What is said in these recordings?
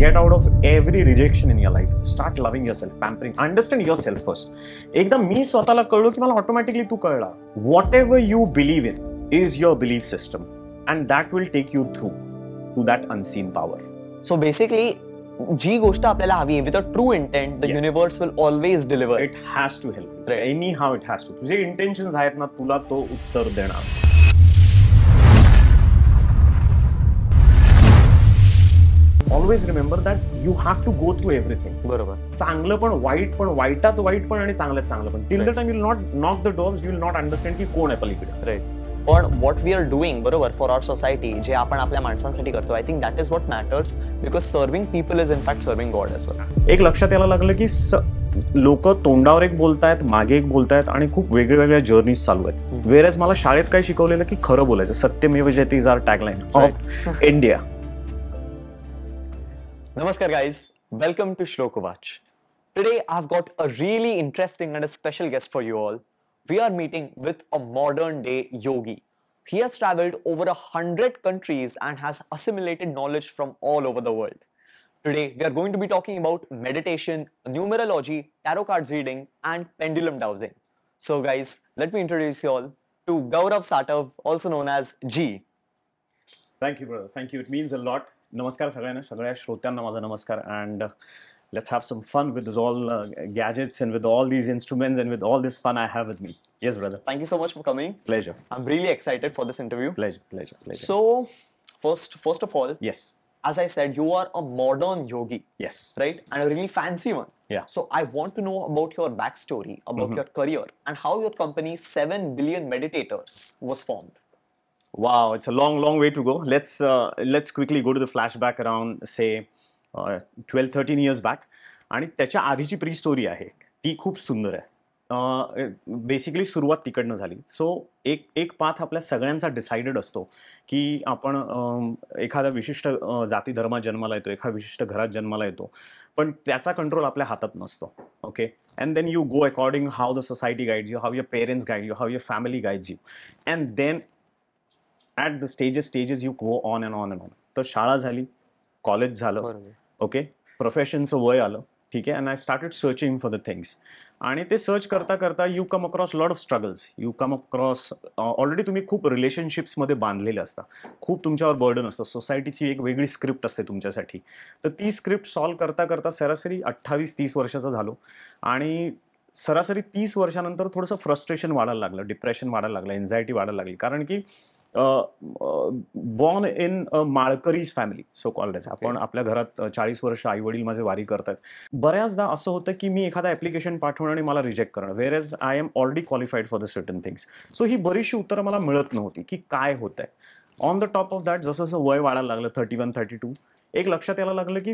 Get out of every rejection in your life. Start loving yourself, pampering. Understand yourself first. एकदा मी स्वतःला कळलो की मला automatically तू कळला. Whatever you believe in is your belief system, and that will take you through to that unseen power. So basically, जी गोष्ट आपल्याला हवी आहे, with a true intent, the universe will always deliver. It has to help. Anyhow, it has to. तुझे intentions आहेत ना, तुला तो उत्तर देणार. Always remember that you have to go through everything. बरोबर. चांगलं पण वाईट पण, वाईटात वाईट पण आणि चांगल्यात चांगलं पण. Till the time you will not knock the doors, you will not understand की कोण आहे पलीकडे. Right. पण what we are doing, बरोबर, for our society, जे आपण आपल्या माणसांसाठी करतो, I think that is what matters, because serving people is in fact serving God as well. एक लक्षात यायला लागलं की लोक तोंडावर एक बोलतायत, मागे एक बोलतायत आणि खूप वेगवेगळ्या जर्नीज चालू आहेत. वेरएज मला शाळेत काय शिकवलेलं की खरं बोलायचं. Satyamev Jayate is our tagline of India. Namaskar guys, welcome to Shlokovach. Today I've got a really interesting and a special guest for you all. We are meeting with a modern day yogi. He has traveled over 100 countries and has assimilated knowledge from all over the world. Today we are going to be talking about meditation, numerology, tarot cards reading and pendulum dowsing. So guys, let me introduce you all to Gaurav Satav, also known as G. Thank you brother, thank you. It means a lot. नमस्कार सगळ्यांना, सगळ्या श्रोत्यांना माझा नमस्कार. And let's have some fun with all gadgets and with all these instruments and with all this fun I have with me. Yes brother. Thank you so much for coming. Pleasure. I'm really excited for this interview. Pleasure. So, first of all, yes, as I said, you are a modern yogi. Yes. Right? And a really fancy one. Yeah. So I want to know about your backstory, about your career, and how your company 7 Billion Meditators was formed. Wow, it's a long way to go. Let's quickly go to the flashback around say 12-13 years back. आणि त्याच्या आधीची pre story आहे ती खूप सुंदर आहे. Basically सुरुवात तिकडनं झाली. सो एक पाथ आपल्या सगळ्यांचा डिसाइडेड असतो की आपण एखाद्या विशिष्ट जाती धर्मात जन्माला येतो, एखाद्या विशिष्ट घरात जन्माला येतो, पण त्याचा कंट्रोल आपल्या हातात नसतो. Okay. And then you go according how the society guides you, how your parents guide you, how your family guides you, and then at the stages you go on and on. तर शाळा झाली, college झालं, okay, प्रोफेशनचं वय आलं, ठीक आहे, and I started searching for the things. आणि ते सर्च करता करता you come across lot of struggles. You come across already तुम्ही खूप रिलेशनशिप्समध्ये बांधलेले असता, खूप तुमच्यावर बर्डन असतं, सोसायटीची एक वेगळी स्क्रिप्ट असते तुमच्यासाठी. तर ती स्क्रिप्ट सॉल्व करता करता सरासरी 28-30 वर्षाचा झालो. आणि सरासरी 30 वर्षानंतर थोडंसं फ्रस्ट्रेशन वाढायला लागलं, डिप्रेशन वाढायला लागलं, एन्झायटी वाढायला लागली. कारण की बॉर्न इन माळकरीज फॅमिली सो कॉल्ड. आपण आपल्या घरात 40 वर्ष आई वडील माझे वारी करतात. बऱ्याचदा असं होतं की मी एखादा ऍप्लिकेशन पाठवणं आणि मला रिजेक्ट करणं, where as I am already qualified for the certain things. So ही बरीचशी उत्तरं मला मिळत नव्हती की काय होत आहे. On the top of that जसं जसं वय वाढायला लागलं, 31-32, एक लक्षात यायला लागलं की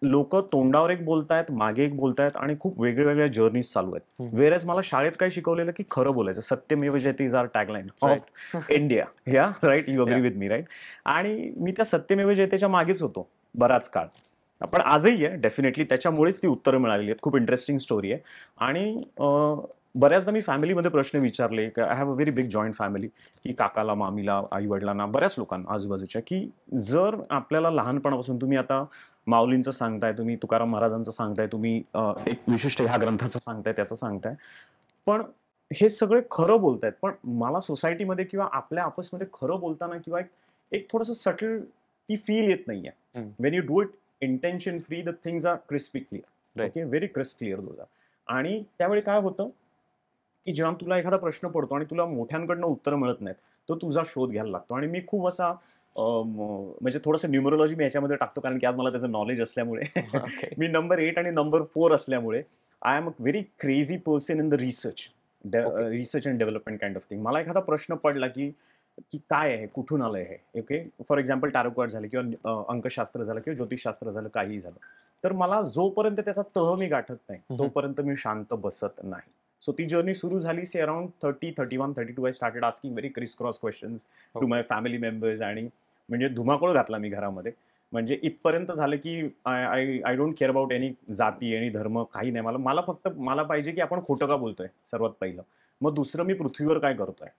लोक तोंडावर एक बोलतायत, मागे एक बोलतायत आणि खूप वेगवेगळ्या जर्नीज चालू आहेत. वेअरएज मला शाळेत काय शिकवलेलं की खरं बोलायचं. Satyamev Jayate is our tagline of India. Yeah right, you agree with me, right? आणि मी त्या सत्यमेव जयतेच्या मागेच होतो बराच काळ, पण आजही आहे डेफिनेटली. त्याच्यामुळेच ती उत्तरं मिळालेली आहेत. खूप इंटरेस्टिंग स्टोरी आहे. आणि बऱ्याचदा मी फॅमिलीमध्ये प्रश्न विचारले. I have a very big joint family, की काकाला, मामीला, आई वडिलांना, बऱ्याच लोकांना आजूबाजूच्या, की जर आपल्याला लहानपणापासून तुम्ही आता माऊलींचं सांगताय, तुम्ही तुकाराम महाराजांचं सांगताय, तुम्ही एक विशिष्ट ह्या ग्रंथाचं सांगताय, त्याचं सांगताय, पण हे सगळे खरं बोलतायत, पण मला सोसायटीमध्ये किंवा आपल्या आपसमध्ये खरं बोलताना किंवा एक थोडंसं सटल ती फील येत नाहीये. When you do it intention free, the things are crispy clear. Okay, very crisp clear those are. आणि त्यावेळी काय होतं की जेव्हा तुला एखादा प्रश्न पडतो आणि तुला मोठ्यांकडनं उत्तर मिळत नाहीत, तो तुझा शोध घ्यायला लागतो. आणि मी खूप असा म्हणजे थोडंसं न्यूमरोलॉजी मी याच्यामध्ये टाकतो, कारण की आज मला त्याचं नॉलेज असल्यामुळे. मी नंबर 8 आणि नंबर 4 असल्यामुळे I am a very crazy person in the research and development kind of thing. मला एखादा प्रश्न पडला की काय आहे, कुठून आलंय हे, okay, for example tarot card झालं किंवा अंकशास्त्र झालं किंवा ज्योतिषशास्त्र झालं, काहीही झालं, तर मला जोपर्यंत त्याचा तह मी गाठत नाही तोपर्यंत मी शांत बसत नाही. सो ती जर्नी सुरू झाली say around 30, 31, 32. I started asking very crisscross questions to my family members. आणि म्हणजे धुमाकूळ घातला मी घरामध्ये. म्हणजे इथपर्यंत झालं की I don't care about any जाती, एनी धर्म, काही नाही. मला फक्त मला पाहिजे की आपण खोटं का बोलतोय सर्वात पहिलं, मग दुसरं मी पृथ्वीवर काय करतोय.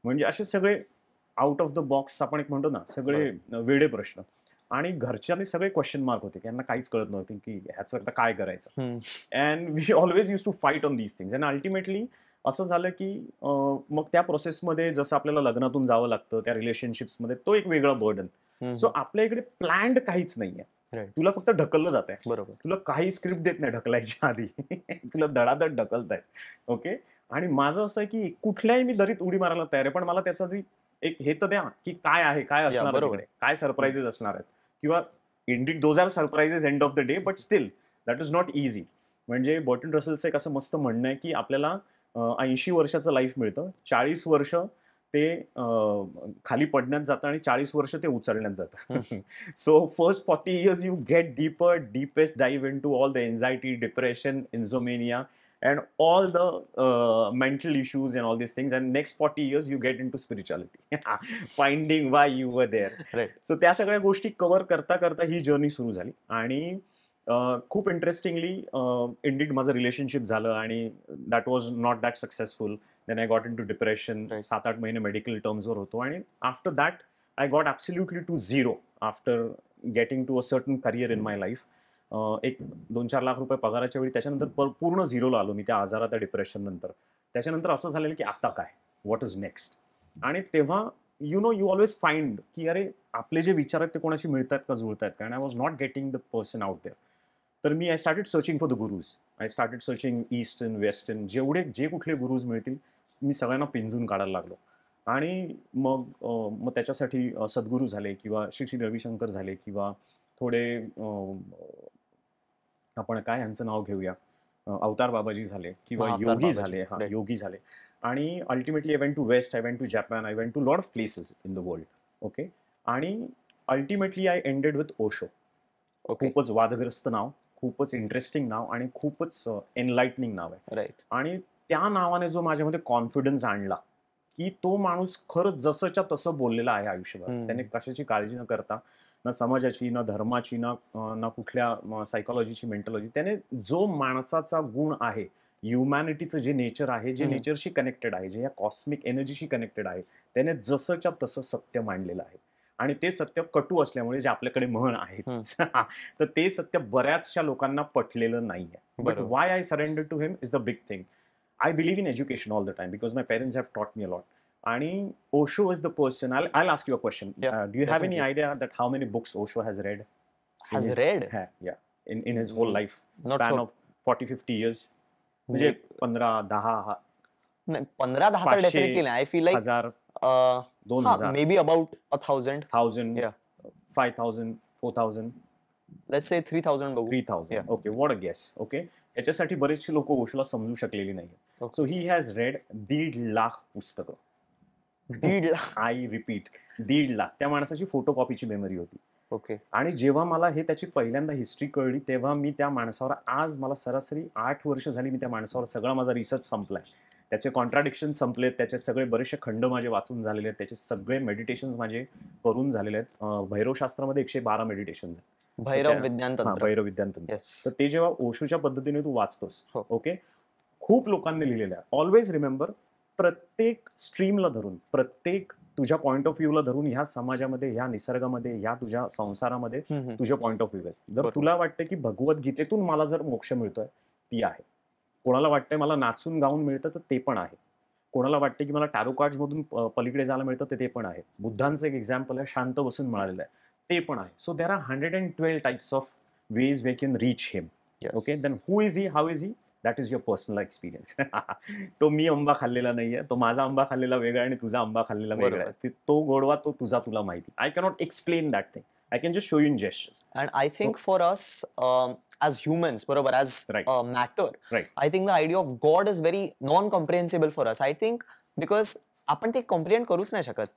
म्हणजे असे सगळे आउट ऑफ द बॉक्स आपण एक म्हणतो ना, सगळे वेडे प्रश्न. आणि घरच्याने सगळे क्वेश्चन मार्क होते की यांना काहीच कळत नव्हते की ह्याचं आता काय करायचं. And we always use to fight on these things. And ultimately असं झालं की मग त्या प्रोसेसमध्ये जसं आपल्याला लग्नातून जावं लागतं त्या रिलेशनशिप्समध्ये, तो एक वेगळा बर्डन. सो आपल्या इकडे प्लॅन्ड काहीच नाहीये. तुला फक्त ढकललं जात आहे. बरोबर. तुला काही स्क्रिप्ट देत नाही ढकलायच्या आधी. तुला धडाधड ढकलतायत. ओके. आणि माझं असं आहे की कुठल्याही मी दरीत उडी मारायला तयार आहे, पण मला त्याचा एक हे तर द्या की काय आहे, काय असणार आहे तिकडे, काय सरप्राईजेस असणार आहेत. किंवा indeed those are surprises end of the day, but still that is not easy. म्हणजे बर्टन रसलचं एक असं मस्त म्हणणं आहे की आपल्याला 80 वर्षाचं लाईफ मिळतं, 40 वर्ष ते खाली पडण्यात जातं आणि 40 वर्ष ते उचलण्यात जातं. So first 40 years you get deepest dive into all the anxiety, depression, insomnia and all the mental issues and all these things, and next 40 years you get into spirituality. Finding why you were there. Right. So त्या सगळ्या गोष्टी cover करता करता ही journey सुरू झाली. आणि खूप interestingly indeed माझं रिलेशनशिप झालं आणि that was not that successful. Then I got into depression. 7-8 महिने मेडिकल टर्म्सवर होतो. आणि after that I got absolutely to zero after getting to a certain career in my life. एक 2-4 लाख रुपये पगाराच्या वेळी त्याच्यानंतर पूर्ण झिरोला आलो मी त्या आजारात, त्या डिप्रेशन नंतर. त्याच्यानंतर असं झालेलं की आता काय, व्हॉट इज नेक्स्ट. आणि तेव्हा यू ऑलवेज फाइंड की अरे आपले जे विचार आहेत ते कोणाशी मिळतात का, जुळतात का. And I was not getting the person out there. तर मी I started searching for the gurus. I started searching eastern, western, जे कुठले गुरुज मिळतील मी सगळ्यांना पिंजून काढायला लागलो. आणि मग त्याच्यासाठी सद्गुरू झाले किंवा श्री रविशंकर झाले किंवा थोडे आपण काय यांचं नाव घेऊया, अवतार बाबाजी झाले किंवा योगी झाले. योगी झाले. आणि ultimately I went to west, I went to Japan, I went to lot of places in the world. Okay. आणि ultimately I ended with Osho. खूपच वादग्रस्त नाव, खूपच इंटरेस्टिंग नाव आणि खूपच एनलाइटनिंग नाव आहे. राईट. आणि त्या नावाने जो माझ्यामध्ये कॉन्फिडन्स आणला की तो माणूस खरंच जसंच्या तसं बोललेला आहे आयुष्यभर. त्याने कशाची काळजी न करता, ना समाजाची, ना धर्माची, ना कुठल्या सायकोलॉजीची, मेंटॉलॉजी, त्याने जो माणसाचा गुण आहे, ह्युमॅनिटीचं जे नेचर आहे, जे नेचरशी कनेक्टेड आहे, जे या कॉस्मिक एनर्जीशी कनेक्टेड आहे, त्याने जसंच्या तसं सत्य मांडलेलं आहे. आणि ते सत्य कटू असल्यामुळे जे आपल्याकडे म्हण आहेत तर ते सत्य बऱ्याचशा लोकांना पटलेलं नाहीये. But why I surrender to him is the big thing. I believe in education all the time because my parents have taught me a lot. And Osho is the person. I'll ask you a question. Do you definitely have any idea that how many books Osho has read? Yeah. In his whole life. Span of 40-50 years. म्हणजे 15-10. 15-10 तर definitely नाही. I feel like 1000, 2000, maybe about 1000, 5000, 4000. Let's say 3000 बघू. 3000. Okay. What a guess. Okay. याच्यासाठी बरेचसे लोक ओशोला समजू शकलेली नाही. So he has read 1.5 lakh पुस्तकं. 1.5 लाख. I repeat, 1.5 lakh. त्या माणसाची फोटोकॉपीची मेमरी होती. ओके. आणि जेव्हा मला हे त्याची पहिल्यांदा हिस्ट्री कळली तेव्हा मी त्या माणसावर, आज मला सरासरी 8 वर्ष झाली, मी त्या माणसावर सगळा माझा रिसर्च संपलाय. त्याचे कॉन्ट्राडिक्शन संपलेत, त्याचे सगळे बरेचसे खंड माझे वाचून झालेले आहेत, त्याचे सगळे मेडिटेशन्स माझे करून झालेले आहेत. भैरवशास्त्रामध्ये 112 मेडिटेशन्स आहेत. भैरव विज्ञान तंत्र. भैरव विज्ञान तंत्र. तर ते जेव्हा ओशोच्या पद्धतीने तू वाचतोस, ओके, खूप लोकांनी लिहिलेलं आहे. ऑलवेज रिमेंबर, प्रत्येक स्ट्रीमला धरून, प्रत्येक तुझ्या पॉइंट ऑफ व्ह्यूला धरून ह्या समाजामध्ये, ह्या निसर्गामध्ये, ह्या तुझ्या संसारामध्ये तुझ्या पॉइंट ऑफ व्ह्यू आहे. जर तुला वाटतं की भगवद्गीतेतून मला जर मोक्ष मिळतोय, ती आहे. कोणाला वाटतंय मला नाचून गाऊन मिळतं, तर ते पण आहे. कोणाला वाटतं की मला टॅरो कार्ड्स मधून पलीकडे जायला मिळतं, तर ते पण आहे. बुद्धांचं एक एक्झाम्पल आहे, शांत बसून मिळालेलं आहे, ते पण आहे. So there are 112 types of ways we can reach him. Okay. Then who is he, how is he, that is your personal experience. तो मी आंबा खाल्लेला नाहीये, तो माझा आंबा खाल्लेला वेगळा आणि तुझा आंबा खाल्लेला वेगळा आहे. तो गोडवा तो तुला माहिती. I cannot explain that thing. I can just show you in gestures. And I think for us as humans, barabar, as matter, I think the idea of God is very non-comprehensible for us. I think because आपण ते comprehend करूच नाही शकत.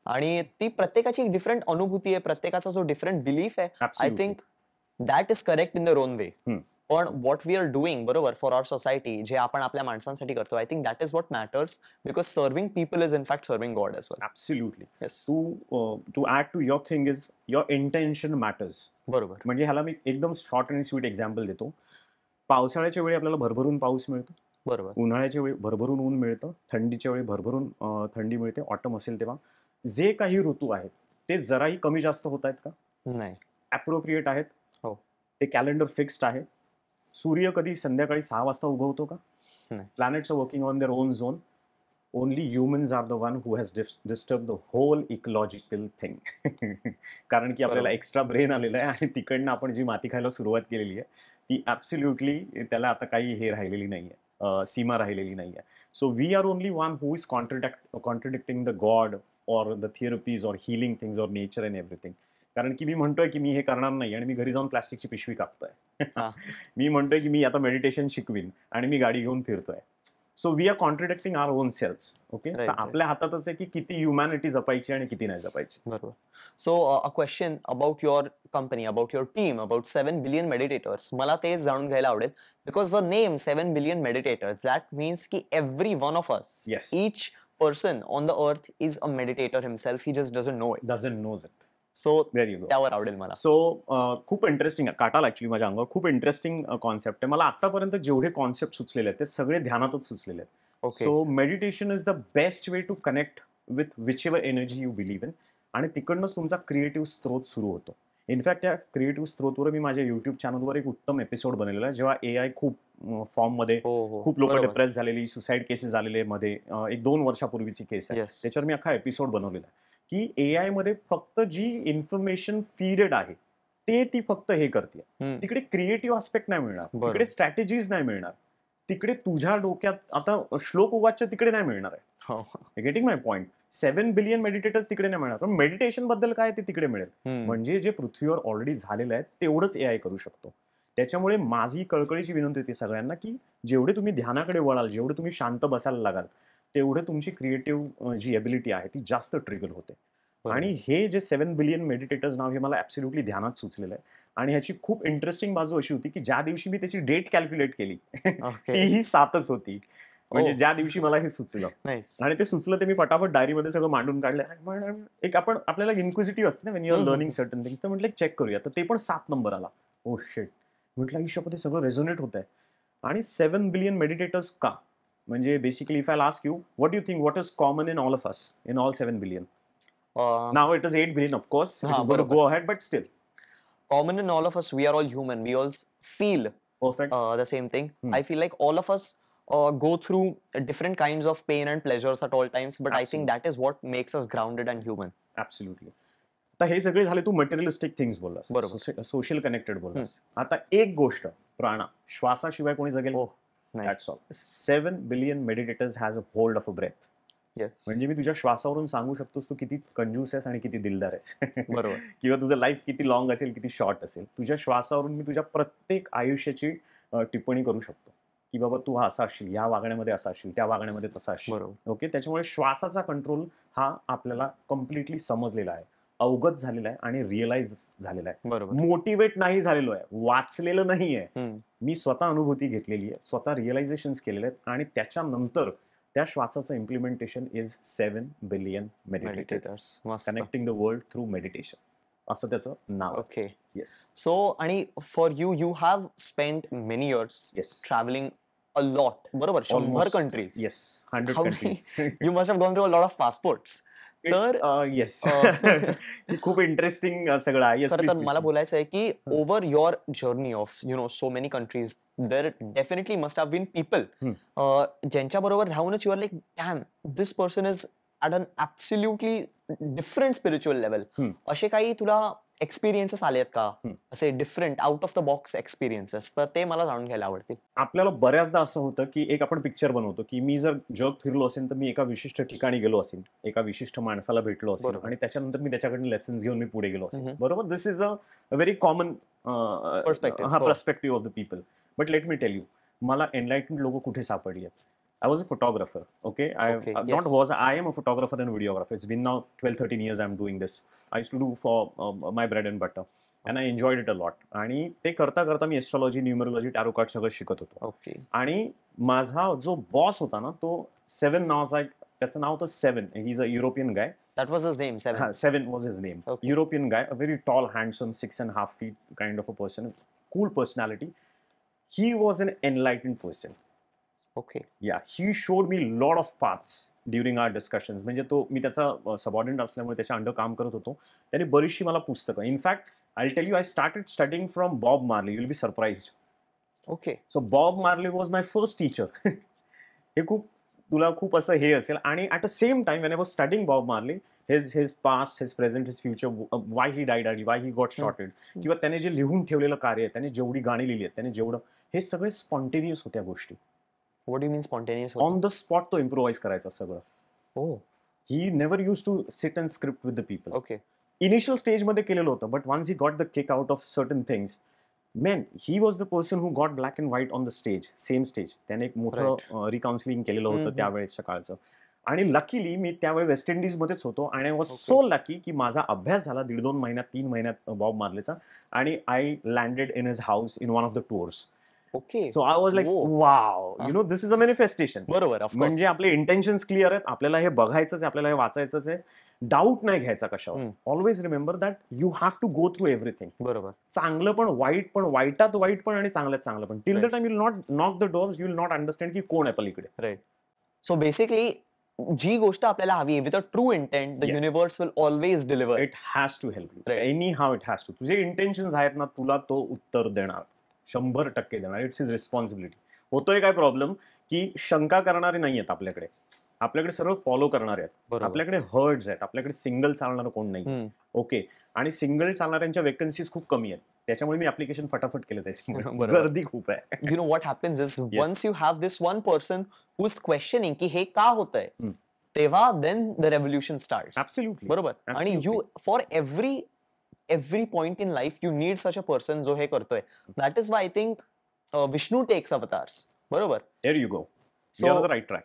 आणि ती प्रत्येकाची एक different अनुभूती आहे, प्रत्येकाचा जो डिफरंट बिलीफ आहे. I think that is correct in the own way. पण व्हॉट वी आर डुईंग, बरोबर, फॉर आवर सोसायटी, जे आपण आपल्या माणसांसाठी करतो, I think that is what matters, because serving people is in fact serving God as well. Absolutely. To add to your thing is your intention matters. बरोबर. म्हणजे ह्याला मी एकदम शॉर्ट आणि स्वीट एक्झाम्पल देतो. पावसाळ्याच्या वेळी आपल्याला भरभरून पाऊस मिळतो, बरोबर. उन्हाळ्याच्या वेळी भरभरून ऊन मिळतं, थंडीच्या वेळी भरभरून थंडी मिळते, ऑटम असेल तेव्हा. जे काही ऋतू आहेत ते जराही कमी जास्त होत आहेत का? नाही. अप्रोप्रिएट आहेत, हो. ते कॅलेंडर फिक्स्ड आहे. सूर्य कधी संध्याकाळी 6 वाजता उगवतो का? नाही. Planets are working on their own zone. Only humans are the one who has disturb the whole ecological thing. कारण की आपल्याला बरोबर. एक्स्ट्रा ब्रेन आलेलं आहे आणि तिकडनं आपण जी माती खायला सुरुवात केलेली आहे ती ॲब्सोल्युटली त्याला आता काही हे राहिलेली नाही आहे, सीमा राहिलेली नाही आहे. So we are only one who is contradicting the god or the therapies or healing things or nature and everything. कारण की मी म्हणतोय की मी हे करणार नाही आणि मी घरी जाऊन प्लास्टिकची पिशवी कापतोय. हा. मी म्हणतोय की मी आता मेडिटेशन शिकवीन आणि मी गाडी घेऊन फिरतोय. So we are contradicting our own selves. Okay, तर Right. आपल्या हातातच आहे की किती ह्युमॅनिटी जपायची आणि किती नाही जपायची. बरोबर. So a question about your company, about your team, about 7 billion meditators. मला तेच जाणून घ्यायला आवडेल, because the name 7 billion meditators, that means की every one of us, Yes. each person on the earth is a meditator himself. He just doesn't know it. Doesn't knows it. So There you go. त्यावर आवडेल मला. So खूप interesting आहे. काटाला actually माझ्या अंगावर खूप interesting concept आहे. मला आतापर्यंत जेवढे कॉन्सेप्ट सुचलेले आहेत ते सगळे ध्यानातच सुचलेले आहेत. Okay. So meditation is the best way to connect with whichever energy you believe in आणि तिकडनंच तुमचा क्रिएटिव्ह स्त्रोत सुरू होतो. इनफॅक्ट त्या क्रिएटिव्ह स्त्रोतवर मी माझ्या युट्यूब चॅनलवर एक उत्तम एपिसोड बनवलेला आहे, जेव्हा AI खूप फॉर्ममध्ये हो हो. खूप लोक बरोबर. डिप्रेस झालेली, सुसाईड केसेस झालेले मध्ये, 1-2 वर्षापूर्वीची केस आहे. Yes. त्याच्यावर मी अख्खा एपिसोड बनवलेला आहे की AI मध्ये फक्त जी इन्फॉर्मेशन फीडेड आहे ते ती फक्त हे करते. हम्म. तिकडे क्रिएटिव्ह आस्पेक्ट नाही मिळणार, बरोबर. तिकडे स्ट्रॅटेजीज नाही मिळणार, तिकडे तुझ्या डोक्यात आता श्लोक उवाचच्या तिकडे नाही मिळणार आहे. हो. Getting my point. 7 billion meditators तिकडे नाही मिळणार, पण मेडिटेशन बद्दल काय ते तिकडे मिळेल. हम्म. म्हणजे जे पृथ्वीवर ऑलरेडी झालेलं आहे तेवढंच AI करू शकतो. त्याच्यामुळे माझी कळकळीची विनंती होती सगळ्यांना की जेवढे तुम्ही ध्यानाकडे वळाल, जेवढे तुम्ही शांत बसायला लागाल, तेवढे तुमची क्रिएटिव्ह जी एबिलिटी आहे ती जास्त ट्रिगर होते. बरोबर. आणि हे जे 7 बिलियन मेडिटेटर्स नाव हे मला ऍब्सोल्युटली ध्यानात सुचलेलं आहे. आणि ह्याची खूप इंटरेस्टिंग बाजू अशी होती की ज्या दिवशी मी त्याची डेट कॅल्क्युलेट केली ओके. तीही 7च होती. म्हणजे Oh. ज्या दिवशी मला हे सुचलं नाईस. आणि ते सुचलं ते मी फटाफट डायरीमध्ये सगळं मांडून काढलं. एक आपण आपल्याला इन्क्विजिटिव्ह असते ना when you are learning certain things, तर म्हटलं चेक करूया. तर ते पण 7 नंबर आला. ओ शिट, म्हटलं आयुष्यामध्ये सगळं रेझोनेट होत आहे. आणि 7 बिलियन मेडिटेटर्स का? म्हणजे basically if I ask you what you think what is common in all of us, in all 7 billion? Now it is 8 billion of course, it हा, इज गोइंग टू बरोबर. Go ahead, but still Common in all of us, we are all human. We all feel perfect. the same thing. Hmm. I feel like all of us go through different kinds of pain and pleasures at all times, but I think that is what makes us grounded and human. Absolutely. आता हे सगळे झाले तू materialistic things बोललास, बरोबर. Social connected बोललास. आता एक गोष्ट, प्राणा, श्वासाशिवाय कोणी जगेल? Oh, nice. That's all. 7 billion meditators has a hold of a breath. Yes. म्हणजे मी तुझ्या श्वासावरून सांगू शकतोस तू किती कंजूस आहेस आणि किती दिलदार आहेस. बरोबर. किंवा तुझं लाईफ किती लॉंग असेल, किती शॉर्ट असेल. तुझ्या श्वासावरून मी तुझ्या प्रत्येक आयुष्याची टिप्पणी करू शकतो की बाबा तू हा असा असशील, या वागण्यामध्ये असा असशील, त्या वागण्यामध्ये तसा असशील. बरोबर. ओके, त्याच्यामुळे श्वासाचा कंट्रोल हा आपल्याला कम्प्लिटली समजलेला आहे, अवगत झालेला आहे आणि रिअलाइज झालेला आहे. बरोबर. मोटिवेट नाही झालेलो आहे, वाचलेलं नाही आहे. हम्म. मी स्वतः अनुभूती घेतलेली आहे, स्वतः रिअलायझेशन्स केलेले आहेत आणि त्याच्यानंतर त्या श्वासाचं implementation is 7 billion meditators Meditators. मस्त. Connecting the world through meditation, असं त्याचं नाव. Okay. येस. So, आणि for you, you have spent many years Yes. traveling a lot. बरोबर. 100 countries. Yes, 100 How many- countries. You must have gone through a lot of passports. तर yes. खूप interesting सगळं आहे. खरं तर मला बोलायचं आहे की over your journey of so many countries there definitely must have been people ज्यांच्या बरोबर राहूनच your like damn this person is at an absolutely different spiritual level. असे काही तुला एक्सपिरियन्सेस आले आहेत का, असे different out of the box experiences? तर ते मला जाणून घ्यायला आवडतील. आपल्याला बऱ्याचदा असं होतं की एक आपण पिक्चर बनवतो की मी जर जग फिरलो असेल तर मी एका विशिष्ट ठिकाणी गेलो असेल, एका विशिष्ट माणसाला भेटलो असेल बरोबर. आणि त्याच्यानंतर मी त्याच्याकडून लेसन्स घेऊन मी पुढे गेलो असेल. Mhm. बरोबर. This is a very common Perspective. हा हो. Perspective of the people. But let me tell you, मला एनलाइटन्ड लोक कुठे सापडली आहेत. I was a photographer. Okay, Okay, yes. I am a photographer and videographer. It's been now 12-13 years I'm doing this. I used to do for my bread and butter. And I enjoyed it a lot. आणि ते करता करता मी astrology, numerology, tarot card सगळं शिकत होतो. Okay. आणि माझा जो बॉस होता ना तो 7 नावाचा, त्याचं नाव होतं 7. He is a European guy. That was his name. 7 was his name. Okay. European guy, a very tall, handsome, 6.5 feet kind of a person, cool personality. He was an enlightened person. Okay. Yeah he showed me lot of paths during our discussions. म्हणजे मी त्याचा subordinate असल्यामुळे त्याच्या under काम करत होतो. त्याने बरीचशी मला पुस्तकं, in fact I tell you, I started studying from Bob Marley. You will be surprised. Okay. So Bob Marley was my first teacher. हे तुला खूप असं हे असेल. आणि at the same time when I was studying Bob Marley, his past, his present, his future, Y he died early, Y he got shorted, किंवा त्याने जे लिहून ठेवलेलं कार्य आहे, त्याने जेवढी गाणी लिहिली आहेत, त्याने जेवढं, हे सगळे स्पॉन्टेनियस होत्या गोष्टी. What do you mean spontaneous? On the spot तो इम्प्रोवाइज करायचा सगळं. हो. He never use to sit and script with the people. Okay. Initial स्टेजमध्ये केलेलं होतं, but once he got the kick out of certain things, man, he was the person who got black and white on the stage, same stage. त्याने एक मोठं रिकाउन्सिलिंग केलेलं होतं त्यावेळेसच्या काळचं. आणि luckily मी त्यावेळी वेस्ट इंडिजमध्येच होतो, आणि आय वॉज सो लकी की माझा अभ्यास झाला 1.5-2 महिन्यात, 3 महिन्यात बॉब मार्लेचा. आणि I landed in his house in one of the tours. Okay. So I was like, wow, you know, this is a manifestation. बरोबर. म्हणजे आपले इंटेन्शन्स क्लिअर आहेत, आपल्याला हे बघायचंच आहे, आपल्याला हे वाचायचंच आहे. डाऊट नाही घ्यायचा कशावर. Always remember that you have to go through everything. बरोबर. चांगलं पण, वाईट पण, वाईटात वाईट पण, आणि चांगल्यात चांगलं पण. Till the time you will not knock the doors, you will not understand की कोण आहे पलीकडे. राईट. सो बेसिकली जी गोष्ट आपल्याला हवी with a true intent, the universe will always deliver. It has to help you. Anyhow it has to. तुझे intentions आहेत ना, तुला तो उत्तर देणार, 100% देणार. It's his responsibility. होतोय काय प्रॉब्लेम, की शंका करणारे नाही आहेत आपल्याकडे. आपल्याकडे सर्व फॉलो करणारे आहेत. आपल्याकडे हर्ड्स आहेत. आपल्याकडे सिंगल चालणारं कोण नाही. ओके. आणि सिंगल चालणाऱ्यांच्या वेकन्सीज खूप कमी आहेत. त्याच्यामुळे मी ऍप्लिकेशन फटाफट केलं. त्याच्यामुळे गर्दी खूप आहे. You know what happens is once you have this one person who is questioning की हे का होतंय, तेव्हा then the revolution starts. Absolutely. बरोबर. आणि you for every point in life you need such a person जो हे करतोय. That is why I think Vishnu takes avatars. बरोबर. There you go. So, you're on the right track.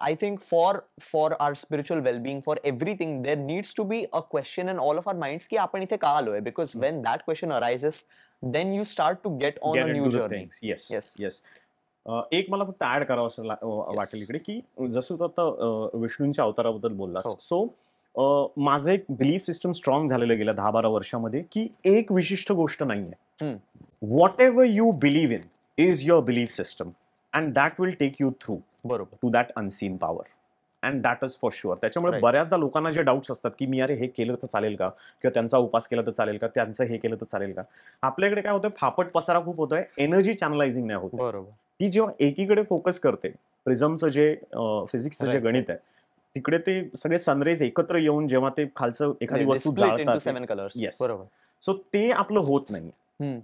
I think for our spiritual well-being, for everything, there needs to be a question in all of our minds की आपण इथे का आलोय, because when that question arises, then you start to get on a new journey. Yes. एक मला फक्त add करावं असं वाटेल इकडे, की जसं तू आता विष्णूंच्या अवताराबद्दल बोललास. सो माझं एक बिलीफ सिस्टम स्ट्रॉंग झालेलं गेल्या 10-12 वर्षामध्ये, की एक विशिष्ट गोष्ट नाहीये. Whatever you believe in is your belief system, and that will take you through to that unseen power, and that is for sure. त्याच्यामुळे बऱ्याचदा लोकांना जे डाऊट्स असतात, की मी अरे हे केलं तर चालेल का, किंवा त्यांचा उपास केला तर चालेल का, त्यांचं हे केलं तर चालेल का. आपल्याकडे काय होतं, फापट पसारा खूप होतोय, एनर्जी चॅनलायझिंग नाही होत. बरोबर. ती जेव्हा एकीकडे फोकस करते, प्रिझमचं जे फिजिक्सचं जे गणित आहे, तिकडे ते सगळे सनरेज एकत्र येऊन जेव्हा ते खालचं एखादी वस्तू जाळतात, सो ते आपलं होत नाही.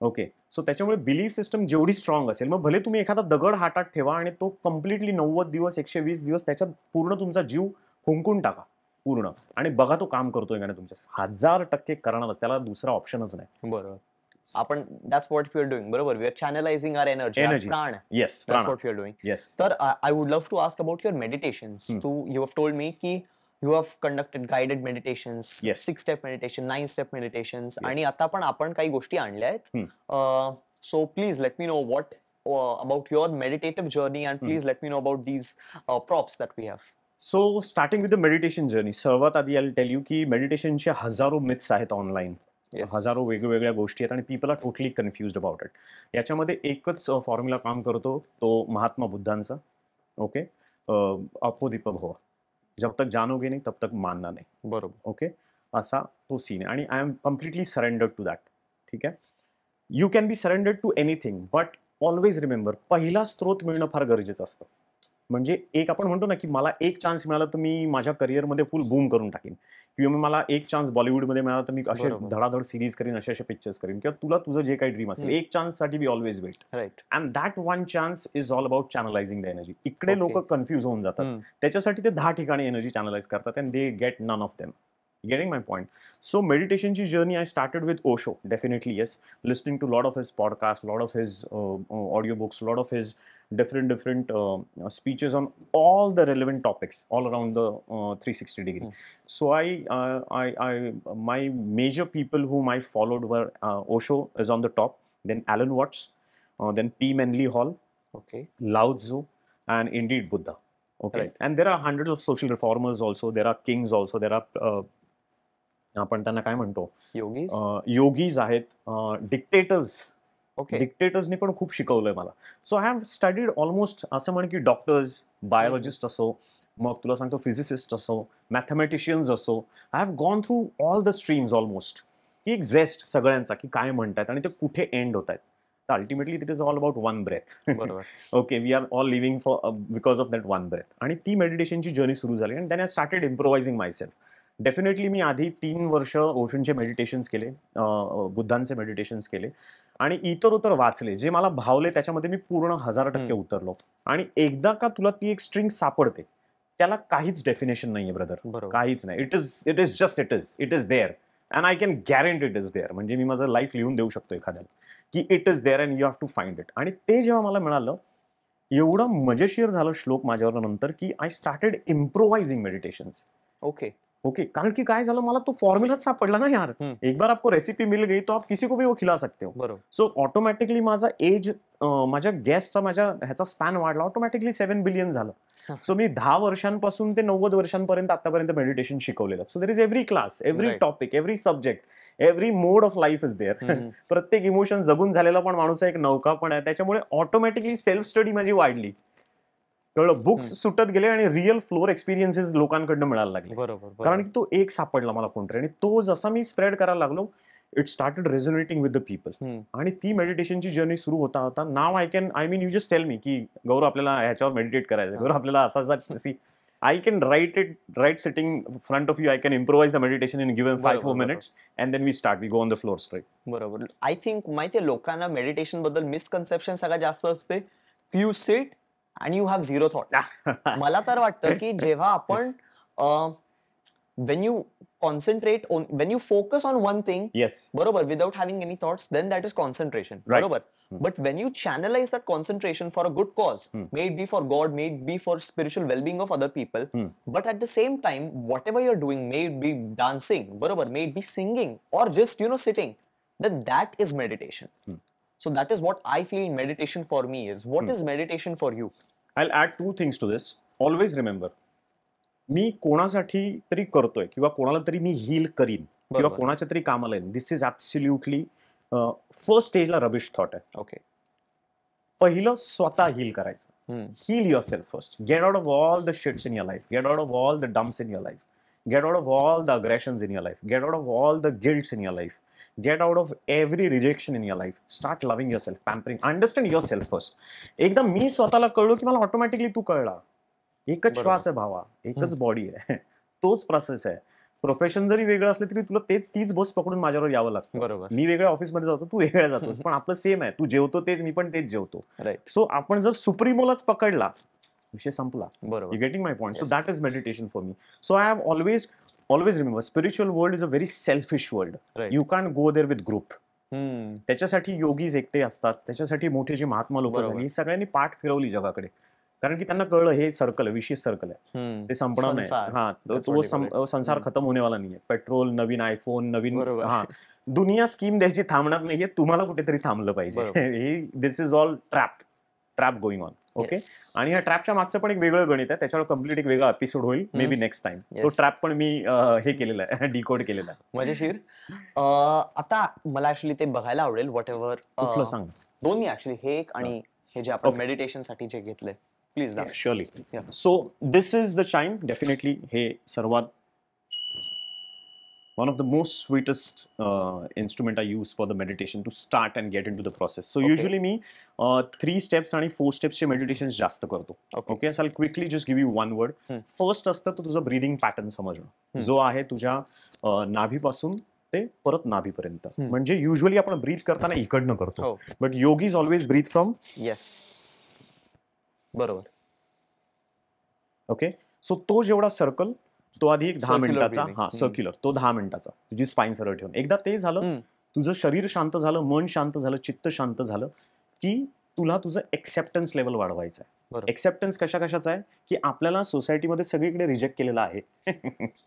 ओके. सो त्याच्यामुळे बिलीफ सिस्टम जेवढी स्ट्रॉंग असेल, मग भले तुम्ही एखादा दगड हातात ठेवा आणि तो कम्प्लिटली 90 दिवस 120 दिवस त्याच्यात पूर्ण तुमचा जीव फुंकून टाका पूर्ण, आणि बघा तो काम करतोय का नाही तुमच्या. 1000% करणारच, त्याला दुसरा ऑप्शनच नाही. बरोबर. आपण that's what we are doing. बरोबर. We are channelizing our energy. प्राण. Yes. That's what we are doing. Yes. तर I would love to ask about your meditations. You have told me की you have conducted guided meditations, 6-step meditation, 9-step meditations, आणि आता पण आपण काही गोष्टी आणल्या आहेत. So please let me know what about your meditative journey, and please let me know about these props that we have. So starting with the meditation journey, सर्वात आधी I'll tell you की मेडिटेशनचे हजारो मिथ्स आहेत online. हजारो वेगवेगळ्या गोष्टी आहेत, आणि people are totally confused about it. याच्यामध्ये एकच फॉर्म्युला काम करतो, तो महात्मा बुद्धांचा. ओके. अप्पो दीप भव, जब तक जानोगे नाही तब तक मानना नाही. बरोबर. ओके. असा तो सीन आहे, आणि I am completely surrendered to that. ठीक आहे. You can be surrendered to anything, but always remember, पहिला स्त्रोत मिळणं फार गरजेचं असतं. म्हणजे एक आपण म्हणतो ना, की मला एक चान्स मिळाला तर मी माझ्या करिअरमध्ये फुल बूम करून टाकीन, किंवा मला एक चान्स बॉलिवूडमध्ये मिळाला तर मी असे धडाधड सिरीज करीन, असे पिक्चर्स करीन, किंवा तुला तुझं जे काही ड्रीम असेल, एक चान्स साठी we always wait. Right. And that one chance is all about channelizing the energy. इकडे लोक कन्फ्युज होऊन जातात, त्याच्यासाठी ते 10 ठिकाणी एनर्जी चॅनलाइज करतात, and they get none of them. Getting my point. So meditation journey I started with Osho, definitely yes. Listening to a lot of his podcasts, a lot of his audiobooks, a lot of his different speeches on all the relevant topics all around the 360 degree. So my major people whom I followed were Osho is on the top, then Alan Watts, then P. Manly Hall, Lao Tzu, and indeed Buddha. Okay. Right. And there are hundreds of social reformers also. There are kings also. There are आपण त्यांना काय म्हणतो, yogis आहेत, dictators okay. डिक्टेटर्सनी पण खूप शिकवलंय मला. So I have studied almost असं म्हण की डॉक्टर्स, बायोलॉजिस्ट असो, मग तुला सांगतो फिजिसिस्ट असो, मॅथमॅटिशियन्स असो, I have gone through all the streams almost. की एक झेस्ट सगळ्यांचा की काय म्हणतात आणि ते कुठे एंड होत आहेत. तर ultimately it is all about one breath. बरोबर. Okay, we are all living for because of that one breath. आणि ती मेडिटेशनची जर्नी सुरू झाली आणि then I started improvising myself. Definitely मी आधी 3 वर्ष ओशनचे मेडिटेशन्स केले, बुद्धांचे मेडिटेशन्स केले आणि इतर वाचले. जे मला भावले त्याच्यामध्ये मी पूर्ण 1000% उतरलो. आणि एकदा का तुला ती एक स्ट्रिंग सापडते, त्याला काहीच डेफिनेशन नाहीये ब्रदर. बरोबर. काहीच नाही. It is just it is there and I can guarantee it is there. म्हणजे मी माझं लाईफ लिहून देऊ शकतो एखाद्याला की it is there and you have to find it. आणि ते जेव्हा मला मिळालं, एवढं मजेशीर झालं श्लोक माझ्यावर नंतर की I started improvising meditations. Okay. Okay, कारण की काय झालं, मला तो फॉर्म्युलाच सापडला ना यार. एक बार आपको रेसिपी मिल गई तो आप किसी को भी वो खिला सकते हो. बरोबर. सो ऑटोमॅटिकली माझा एज, माझ्या गॅसचा, माझ्या ह्याचा स्पॅन वाढला. ऑटोमॅटिकली 7 बिलियन झालं. सो मी 10 वर्षांपासून ते 90 वर्षांपर्यंत आतापर्यंत मेडिटेशन शिकवलेलं. So there is every class, every topic, every subject, every mode of life is there. प्रत्येक इमोशन जगून झालेला पण माणूस आहे, एक नौका पण आहे. त्याच्यामुळे ऑटोमॅटिकली सेल्फ स्टडी माझी वाढली. कळलं, बुक्स सुटत गेले आणि रिअल फ्लोर एक्सपिरियन्सेस लोकांकडनं मिळायला लागले. बरोबर. कारण की तो एक सापडला मला कोणतरी, आणि तो जसा मी स्प्रेड करायला लागलो, it started resonating with the people. आणि ती मेडिटेशनची जर्नी सुरू होता होता नाव I mean you just tell me की गौरव आपल्याला ह्याच्यावर मेडिटेट करायचं, गौरव आपल्याला असा I can right sitting in front of you. I can improvise the meditation in given 5-4 minutes, and then we start. We go on the floor straight. बरोबर. I think माहितीये लोकांना meditation बद्दल मिसकन्सेप्शन सगळ्यात जास्त असते. यू सिट आणि you have zero thoughts. मला तर वाटतं की जेव्हा आपण when you concentrate on, when you focus on one thing, Yes. बरोबर, without having any thoughts, then that is concentration. Right. बरोबर. But when you channelize that concentration for a good cause, may it be for God, may it be for spiritual well-being of other people, but at the same time, whatever you're doing, may it be dancing, बरोबर, may it be singing, or just, sitting, then that is meditation. So that is what I feel meditation for me is. What is meditation for you? I'll add 2 things to this. Always remember, मी कोणासाठी तरी करतोय किंवा कोणाला तरी मी heal करीन किंवा कोणाच्या तरी कामाला येईन, दिस इज ऍब्सोल्युटली फर्स्ट स्टेजला रबिश थॉट आहे. ओके. पहिलं स्वतः हील करायचं. Heal yourself first. Get out of all the shits in your life. Get out of all the dumps in your life. Get out of all the aggressions in your life. Get out of all the guilts in your life. Get out of every rejection in your life. Start loving yourself, pampering. Understand yourself first. एकदा मी स्वतःला कळलो की मला automatically तू कळला. एकच श्वास आहे भावा, एकच बॉडी आहे, तोच प्रोसेस आहे. प्रोफेशन जरी वेगळं असलं तरी तुला तीच बस पकडून माझ्यावर यावं लागतं. बरोबर. मी वेगळ्या ऑफिसमध्ये जातो, तू वेगळ्या जातोस, पण आपलं सेम आहे. तू जेवतो तेच, मी पण तेच जेवतो. राईट. सो आपण जर सुप्रीमोलाच पकडला, विषय संपला. बरोबर. You getting my point? So that is meditation for me. So I have always remember, spiritual world is a very selfish world. Right. You can't go there with group. त्याच्यासाठी yogis एकटे असतात, त्याच्यासाठी मोठे जे महात्मा लोक झाली, सगळ्यांनी पाठ फिरवली जगाकडे. कारण की त्यांना कळलं हे सर्कल आहे, विशेष सर्कल आहे, ते संपणार नाही. हा, तो संसार खतम होणेवाला नाहीये. पेट्रोल, नवीन आयफोन, नवीन, हा, दुनिया स्कीम द्यायची थांबणार नाहीये. तुम्हाला कुठेतरी थांबलं पाहिजे. This is all trap going on. Okay. आणि ह्या ट्रॅपच्या मागचं पण एक वेगळं गणित आहे. त्याच्यावर कम्प्लीट एक वेगळा एपिसोड होईल, मे बी नेक्स्ट टाइम. तो ट्रॅप पण मी हे केलेला आहे, डिकोड केलेला आहे. मजेशीर. आता मला ऍक्च्युली ते बघायला आवडेल. What ever. कुठलं सांग? दोन्ही ऍक्च्युली, हे एक आणि हे जे आपण मेडिटेशन साठी जे घेतलंय, please. Surely. So this is the chyme. Definitely हे सर्वात one of the most sweetest instrument I use for the meditation to start and get into the process. So usually me 3 steps आणि 4 steps चे meditation जास्त करतो. Okay, so I'll quickly just give you one word. First असतं तर तुझं breathing pattern समजणं, जो आहे तुझ्या नाभीपासून ते परत नाभीपर्यंत. म्हणजे युजली आपण ब्रीथ करताना इकडनं करतो, but yogis always breathe from. Yes, बरोबर. ओके. सो तो जेवढा सर्कल, तो आधी एक 10 मिनिटाचा, हा सर्क्युलर, तो 10 मिनिटाचा तुझी स्पाईन सरळ ठेवून. एकदा ते झालं, तुझं शरीर शांत झालं, मन शांत झालं, चित्त शांत झालं, की तुला तुझं एक्सेप्टन्स लेवल वाढवायचं आहे. एक्सेप्टन्स कशाचं आहे की आपल्याला सोसायटीमध्ये सगळीकडे रिजेक्ट केलेलं आहे,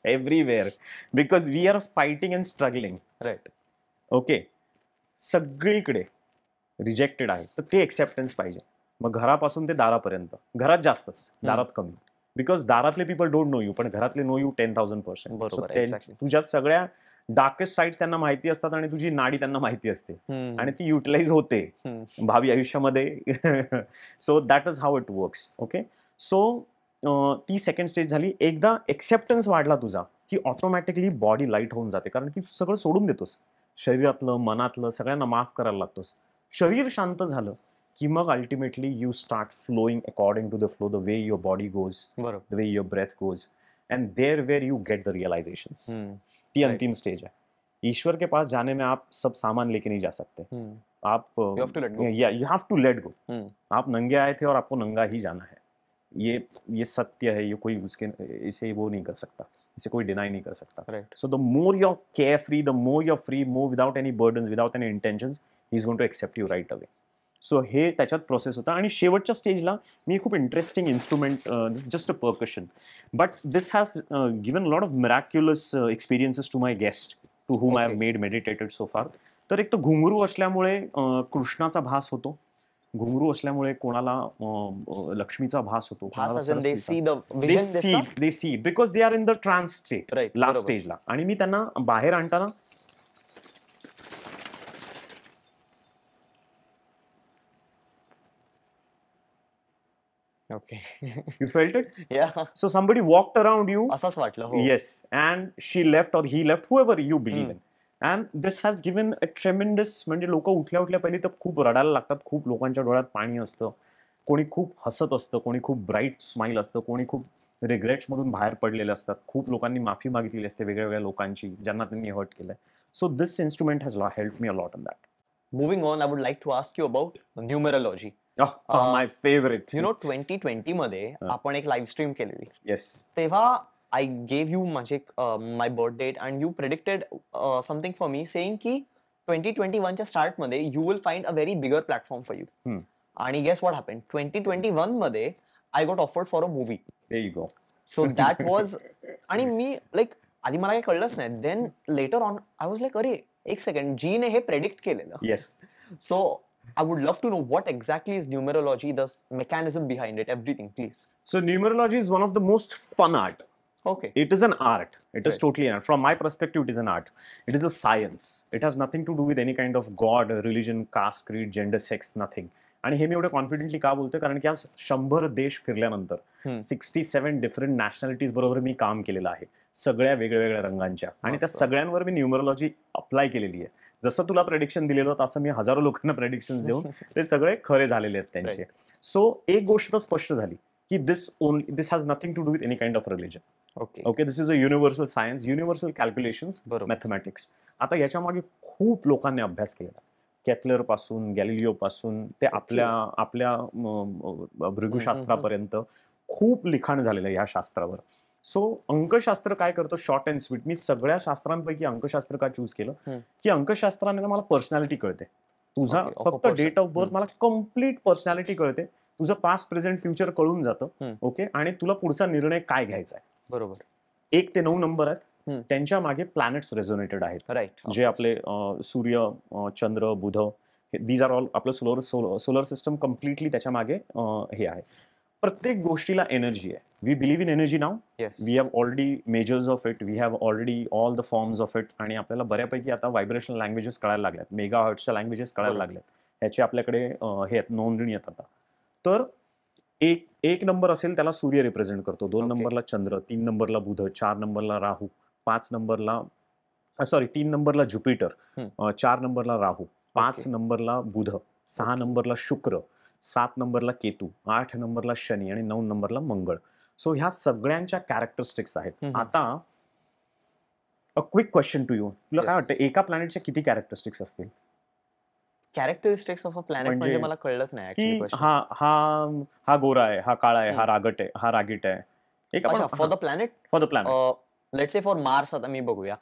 everywhere, because we are fighting and struggling. Right. Okay. सगळीकडे रिजेक्टेड आहे, तर ते एक्सेप्टन्स पाहिजे. मग घरापासून ते दारापर्यंत. घरात जास्तच, दारात कमी, बिकॉज दारातले पीपल डोंट नो यू, पण घरातले नो यू 10,000%. तुझ्या सगळ्या डार्केस्ट साईड्स त्यांना माहिती असतात आणि तुझी नाडी त्यांना माहिती असते आणि ती युटिलाइज होते भावी आयुष्यामध्ये. So that is how it works. Okay, so ती सेकंड स्टेज झाली. एकदा एक्सेप्टन्स वाढला तुझा की ऑटोमॅटिकली बॉडी लाईट होऊन जाते, कारण की तू सगळं सोडून देतोस, शरीरातलं मनातलं सगळ्यांना माफ करायला लागतोस. शरीर शांत झालं की मग ultimately you start flowing according to the flow, the way your body goes, the way your breath goes, and there where you get the realisations. ती अंतिम स्टेज है. ईश्वर के पास जाने में आप सब सामान लेके नहीं जा सकते. आप You have to let go. You have to let go. आप नंगे आए थे और आपको नंगा ही जाना है. ये सत्य है. ये कोई उसके इसे वो नहीं कर सकता, इसे कोई डिनाई नहीं कर सकता. So the more you are carefree, the more you are free, more without any burdens, without any intentions, he is going to accept you right away. So हे त्याच्यात प्रोसेस होता. आणि शेवटच्या स्टेजला मी खूप interesting instrument, just a percussion, but this has given lot of miraculous experiences to my guest to whom I have made meditated so far. तर एक तर घुंगरू असल्यामुळे कृष्णाचा भास होतो, घुंगरू असल्यामुळे कोणाला लक्ष्मीचा भास होतो, they see because they are in the trance state last स्टेजला. आणि मी त्यांना बाहेर आणताना Okay. You felt it? Yeah. So somebody walked around you. असंच वाटलं. Yes, and she left or he left, whoever you believe in. And this has given a tremendous, म्हणजे लोक उठल्या उठल्या पहिली तर खूप रडायला लागतात, खूप लोकांच्या डोळ्यात पाणी असतं, कोणी खूप हसत असतं, कोणी खूप ब्राईट स्माइल असतं, कोणी खूप रिग्रेट्स मधून बाहेर पडलेले असतात, खूप लोकांनी माफी मागितलेली असते वेगवेगळ्या लोकांची ज्यांना त्यांनी हर्ट केलंय. So this instrument has helped me a lot on that. Moving on, I would like to ask you about numerology. My favorite. 2020 मध्ये आपण एक लाईव्ह स्ट्रीम केलेली. Yes. तेव्हा I gave you my birth date and you predicted something for me saying की 2021 च्या start मध्ये you will find a very bigger platform for you. आणि guess what happened? 2021 मध्ये I got offered for a movie. There you go. So that was आणि मी आधी मला काही कळलंच नाही. Then later on I was like, अरे एक सेकंड, जी ने हे प्रेडिक्ट केलेलं. Yes. So I would love to know what exactly is numerology, the mechanism behind it, everything, please. So numerology is one of the most fun art. Okay. It is an art. It is totally an art. From my perspective, it is an art. It is a science. It has nothing to do with any kind of god, religion, caste, creed, gender, sex, nothing. आणि हे मी एवढं confidently का बोलतोय, कारण की आज 100 देश फिरल्यानंतर 67 डिफरंट नॅशनॅलिटीज बरोबर मी काम केलेलं आहे, सगळ्या वेगळ्या रंगांच्या, आणि त्या सगळ्यांवर मी न्यूमरोलॉजी अप्लाय केलेली आहे. जसं तुला प्रेडिक्शन दिलेलं होतं तसं मी हजारो लोकांना प्रेडिक्शन देऊन ते सगळे खरे झालेले आहेत त्यांचे. सो एक गोष्ट तर स्पष्ट झाली की this has nothing to do with any kind of religion. Okay, this is a universal science, universal calculations, mathematics. आता याच्या मागे खूप लोकांनी अभ्यास केलेला, केपलर पासून, गॅलिलिओ पासून ते आपल्या भृगुशास्त्रापर्यंत खूप लिखाण झालेलं आहे ह्या शास्त्रावर. सो अंकशास्त्र काय करतो, शॉर्ट अँड स्वीट. मी सगळ्या शास्त्रांपैकी अंकशास्त्र का चूज केलं की अंकशास्त्राने मला पर्सनॅलिटी कळते. तुझा फक्त डेट ऑफ बर्थ मला कम्प्लीट पर्सनॅलिटी कळते, तुझं पास्ट प्रेझेंट फ्युचर कळून जातं. ओके, आणि तुला पुढचा निर्णय काय घ्यायचा आहे. बरोबर. 1 ते 9 नंबर आहेत, त्यांच्या मागे प्लॅनेट्स रेझोनेटेड आहेत. राईट. जे आपले सूर्य, चंद्र, बुध, दीज आर ऑल आपलं सोलर सिस्टम कम्प्लिटली त्याच्या मागे हे आहे. प्रत्येक गोष्टीला एनर्जी आहे. We believe in energy now. We have already measures of it, we have already all the forms of it. आणि आपल्याला बऱ्यापैकी आता व्हायब्रेशनल लँग्वेजेस कळायला लागल्यात, मेगा हर्ट्सच्या लँग्वेजेस कळायला लागल्यात, ह्याचे आपल्याकडे हे आहेत, नोंदणी येतात आता. तर एक नंबर असेल त्याला सूर्य रिप्रेझेंट करतो, 2 नंबरला चंद्र, 3 नंबरला बुध, 4 नंबरला राहू, 5 नंबरला 3 नंबरला ज्युपिटर, 4 नंबरला राहू, 5 नंबरला बुध, 6 नंबरला शुक्र, 7 नंबरला केतू, 8 नंबरला शनी आणि 9 नंबरला मंगळ. सो ह्या सगळ्यांच्या कॅरेक्टरिस्टिक्स आहेत. आता a quick question to you, तुला काय वाटतं एका प्लॅनेटच्या किती कॅरेक्टरिस्टिक्स असतील? कॅरेक्टरिस्टिक्स ऑफ अ प्लॅनेट म्हणजे मला कळलंच नाही ऍक्च्युअली. हा गोरा आहे, हा काळा आहे, हा रागट आहे, हा रागीट आहे. For the planet, let's say for Mars आता मी बघूया.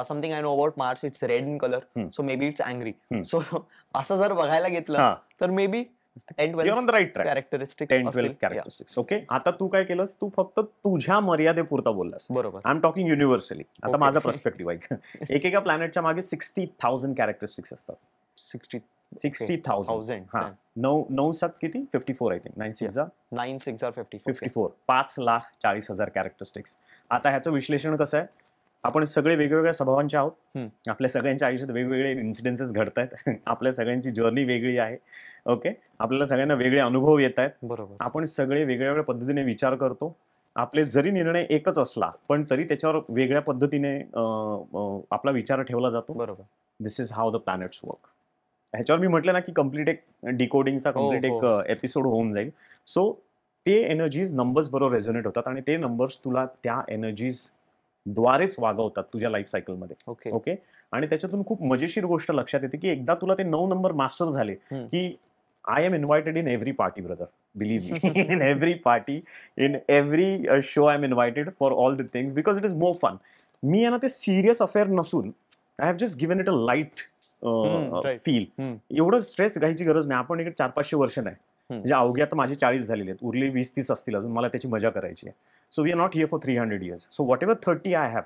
Something I know about Mars, it's red in colour, so may be it's angry. So असं जर बघायला घेतलं तर मे बी 10-12 कॅरेक्टरिस्टिक्स. ओके, आता तू काय केलंस, तू फक्त तुझ्या मर्यादेपुरता बोललास. बरोबर. I am talking universally. आता माझा पर्स्पेक्टिव्ह आहे. एकेका प्लॅनेटच्या मागे 60,000 कॅरेक्टरिस्टिक्स असतात. 60,000. हा, 9-7 किती, 54 आय थिंक. 9 6 are 54. 5,40,000 कॅरेक्टरिस्टिक्स. आता ह्याचं विश्लेषण कसं आहे, आपण सगळे वेगवेगळ्या स्वभावांचे आहोत. हम्म. आपल्या सगळ्यांच्या आयुष्यात वेगवेगळे इन्सिडेन्सेस घडत आहेत. आपल्या सगळ्यांची जर्नी वेगळी आहे. ओके, आपल्याला सगळ्यांना वेगळे अनुभव येत आहेत. बरोबर. आपण सगळे वेगवेगळ्या पद्धतीने विचार करतो. आपले जरी निर्णय एकच असला पण तरी त्याच्यावर वेगळ्या पद्धतीने आपला विचार ठेवला जातो. बरोबर. This is how the planets work. ह्याच्यावर मी म्हटलं ना की कम्प्लीट एक डिकोडिंगचा कम्प्लीट एक एपिसोड होऊन जाईल. सो ते एनर्जीज नंबर्स बरोबर रेझोनेट होतात आणि ते नंबर्स तुला त्या एनर्जीज द्वारेच वागवतात तुझ्या लाईफ सायकलमध्ये. ओके. ओके, आणि त्याच्यातून खूप मजेशीर गोष्ट लक्षात येते की एकदा तुला ते 9 नंबर मास्टर झाले की I am invited in every party brother, believe me. In every party, in every show I am invited for all the things because it is more fun. मी यांना ते सिरियस अफेअर नसून I have just given it a light feel. एवढं stress घ्यायची गरज नाही. आपण इकडे 400-500 वर्ष नाही, म्हणजे अवघे आता माझे 40 झालेले आहेत, उरले 20-30 असतील अजून, मला त्याची मजा करायची आहे. So we are not here for 300 years. So whatever 30 I have,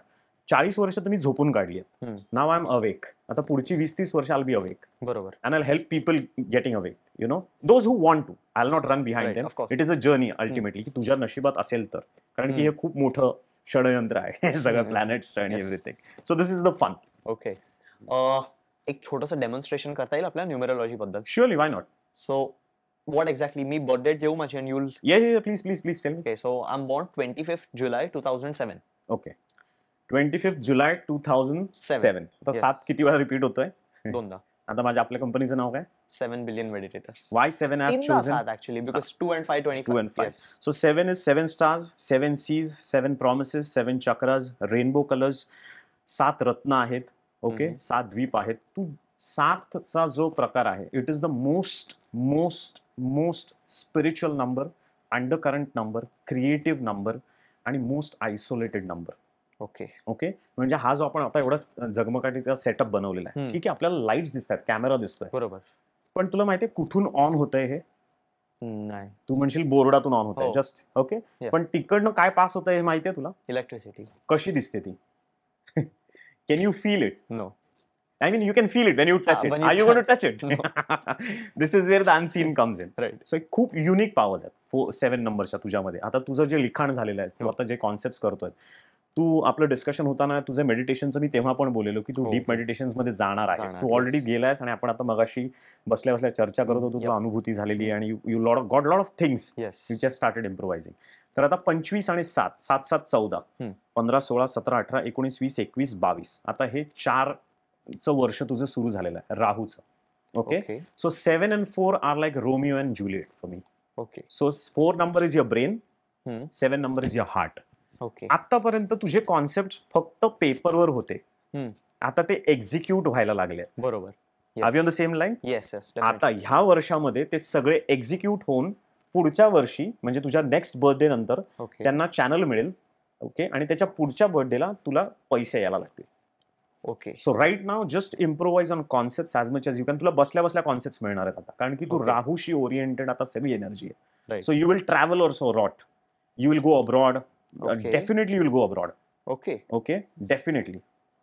40 वर्ष तुम्ही झोपून काढली आहेत. Now I am awake. आता पुढची 20-30 वर्ष आय बी अवेक. बरोबर. And I help people getting awake, you know, those who want to. I not run behind them. It is a journey ultimately, की तुझ्या नशिबात असेल तर, कारण की हे खूप मोठं षडयंत्र आहे सगळं प्लॅनेट्स आणि everything. So this is the fun. Okay. एक छोटंसं डेमॉन्स्ट्रेशन करता येईल आपल्या न्यूमरोलॉजी बद्दल? Surely, why not? So what exactly, me birthday घेऊ माझी and you'll... Yeah, please tell me. Okay, so I'm born 25th July 2007. Okay. 25th July 2007. आता 7 किती वेळा रिपीट होतोय? दोनदा. आता माझ्या आपल्या कंपनीचं नाव काय? 7 billion meditators. Why 7 I have chosen? 7 actually, because 2 and 5, 25. 2 and 5. Yes. So 7 is 7 stars, 7 seas, 7 promises, 7 chakras, rainbow colors, 7 रत्न आहेत. ओके, 7 द्वीप आहेत. तू 7चा जो प्रकार आहे, it is the most spiritual number, undercurrent number, creative number आणि most isolated number. Okay. Okay, म्हणजे हा जो आपण आता एवढा जगमगाटीचा सेटअप बनवलेला आहे, ठीक आहे, आपल्याला लाईट्स दिसतात, कॅमेरा दिसतोय, बरोबर, पण तुला माहितीये कुठून ऑन होतंय हे? नाही. तू म्हणशील बोर्डातून ऑन होतंय जस्ट. ओके, पण तिकडनं काय पास होतंय हे माहितीये तुला? इलेक्ट्रिसिटी. कशी दिसते ती? Can you feel it? No. I mean, you can feel it when you touch it. Are you going to touch it? No. This is where the unseen comes in. Right. So खूप unique powers आहेत 7 नंबरच्या तुझ्यामध्ये. आता तुझं जे लिखाण झालेलं आहे, तू आता जे कॉन्सेप्ट करतोय, तू आपलं डिस्कशन होताना तुझं मेडिटेशनचं मी तेव्हा पण बोललेलो की तू डीप मेडिटेशन्स मध्ये जाणार आहेस. तू ऑलरेडी गेलायस आणि आपण आता मगाशी बसल्या बसल्या चर्चा करत होतो, तुला अनुभूती झालेली आहे आणि you got lot of things which have started improvising. तर आता 25 आणि 7, 7, 7, 14, 15, 16, 17, 18, 19, 20, 21, 22, आता हे 4चं वर्ष तुझं सुरू झालेलं आहे राहूचं. Okay, so 7 and 4 are like Romeo and Juliet for me. Okay, so 4 number is your brain, 7 number is your heart. Okay, आतापर्यंत तुझे कॉन्सेप्ट फक्त पेपरवर होते, आता ते एक्झिक्यूट व्हायला लागले. बरोबर. Are we on the same line? Yes yes. आता ह्या वर्षामध्ये ते सगळे एक्झिक्यूट होऊन पुढच्या वर्षी म्हणजे तुझ्या नेक्स्ट बर्थडे नंतर त्यांना चॅनल मिळेल. ओके, आणि त्याच्या पुढच्या बर्थडेला तुला पैसे यायला लागतील. Okay, so right now just improvise on concept as much as you can. तुला बसल्या बसल्या कॉन्सेप्ट मिळणार आहेत आता, कारण की तू राहूशी ओरिएंटेड आता सगळी एनर्जी आहे. So you will travel also rot, you will go abroad, definitely you will go abroad. Okay okay, definitely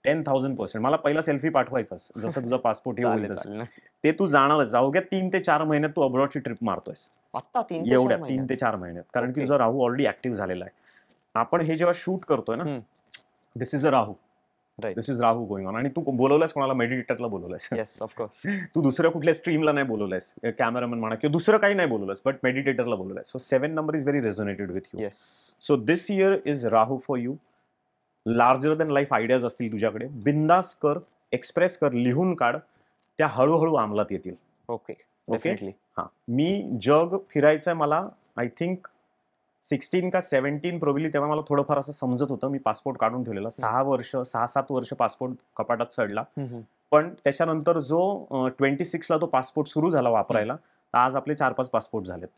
10,000%. मला पहिला सेल्फी पाठवायचास जसं तुझा पासपोर्ट हे होईल तसं. ते तू जाणारच. अवघ्या 3 ते 4 महिन्यात तू अब्रॉडची ट्रिप मारतोयस. आता 3 ते 4 महिन्यात, कारण की तुझा राहू ऑलरेडी ऍक्टिव्ह झालेला आहे. आपण हे जेव्हा शूट करतोय ना, दिस इज अ राहू, दिस इज राहू गोइंग ऑन. आणि तू बोलवलंयस कोणाला? मेडिटेटरला बोलवलंयस. Yes, of course. तू दुसऱ्या कुठल्या स्ट्रीमला नाही बोलवलंयस, कॅमेरामॅन म्हणा किंवा दुसरं काही नाही बोलवलंयस, बट मेडिटेटरला बोलवलंयस. So 7 number is very resonated with you. Yes. So this year is Rahu for you. Larger than life ideas असतील तुझ्याकडे, बिंदास कर, एक्सप्रेस कर, लिहून काढ, त्या हळूहळू अंमलात येतील. Okay okay. हां, मी जग फिरायचंय मला, आय थिंक 16 का 17 प्रोबेबली, तेव्हा मला थोडंफार असं समजत होतं. मी पासपोर्ट काढून ठेवलेला, 6-7 वर्ष पासपोर्ट कपाटात सडला. पण त्याच्यानंतर जो 26ला तो पासपोर्ट सुरू झाला वापरायला, आज आपले 4-5 पासपोर्ट झालेत.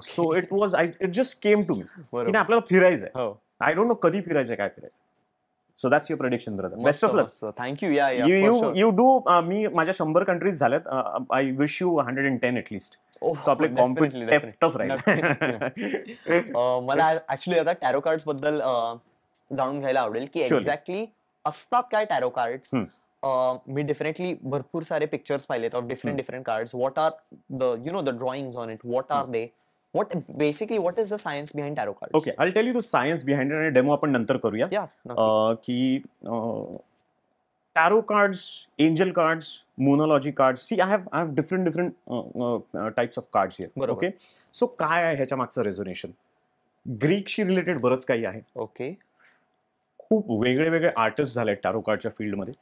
So it just came to me की आपल्याला फिरायचंय. आय डोंट नो कधी फिरायचंय, काय फिरायचं. So that's your prediction brother. Best of luck. Thank you. You do. मी माझ्या 100 कंट्रीज झाल्यात. I wish you 110 at least. So आपले कॉम्पिटिटिव्ह टफ राहील. मला ऍक्च्युली आता टॅरो कार्ड्स बद्दल जाणून घ्यायला आवडेल की एक्झॅक्टली असतात काय टॅरो कार्ड्स. मी डेफिनेटली भरपूर सारे पिक्चर्स पाहिलेत of different cards. What are the the drawings on it, what are they, what is the science behind tarot cards? Okay, I tell you the science behind it आणि demo आपण नंतर करूया. Yeah, नक्की. की tarot cards, angel cards, moonology cards. See, I have different types of cards here. बरोबर. Okay, so काय आहे ह्याच्या मागचं रेझोनेशन? ग्रीकशी रिलेटेड बरंच काही आहे. ओके. खूप वेगळे वेगळे आर्टिस्ट झाले टॅरो कार्डच्या फील्डमध्ये.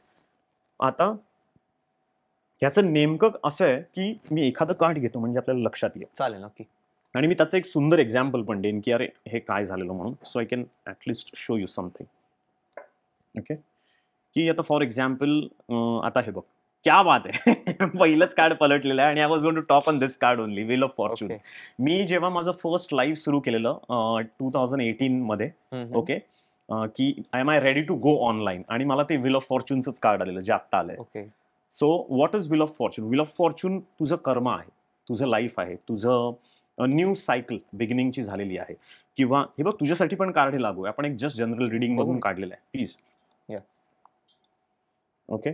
आता ह्याचं नेमकं असं आहे की मी एखादं कार्ड घेतो म्हणजे आपल्याला लक्षात येईल, चालेल, नक्की. आणि मी त्याचं एक सुंदर एक्झाम्पल पण देईन की अरे हे काय झालेलं म्हणून. So I can at least show you something. Okay, की आता फॉर एक्झाम्पल आता हे बघ, क्या बात आहे. पहिलंच कार्ड पलटलेलं आहे आणि I was going to talk on this card only, wheel of fortune. Okay. मी जेव्हा माझं फर्स्ट लाईव्ह सुरू केलेलं 2018 मध्ये, ओके, की I am I ready to go online, आणि मला ते व्हील ऑफ फॉर्च्यूनचंच कार्ड आलेलं जे आत्ता आलंय. Okay. So what is wheel of Fortune? Wheel of Fortune तुझं कर्म आहे, तुझं लाईफ आहे, तुझं न्यू सायकल बिगिनिंगची झालेली आहे. किंवा हे बघ, तुझ्यासाठी पण कार्ड हे लागू आहे. आपण एक जस्ट जनरल रिडिंग बघून काढलेलं आहे, प्लीज. ओके,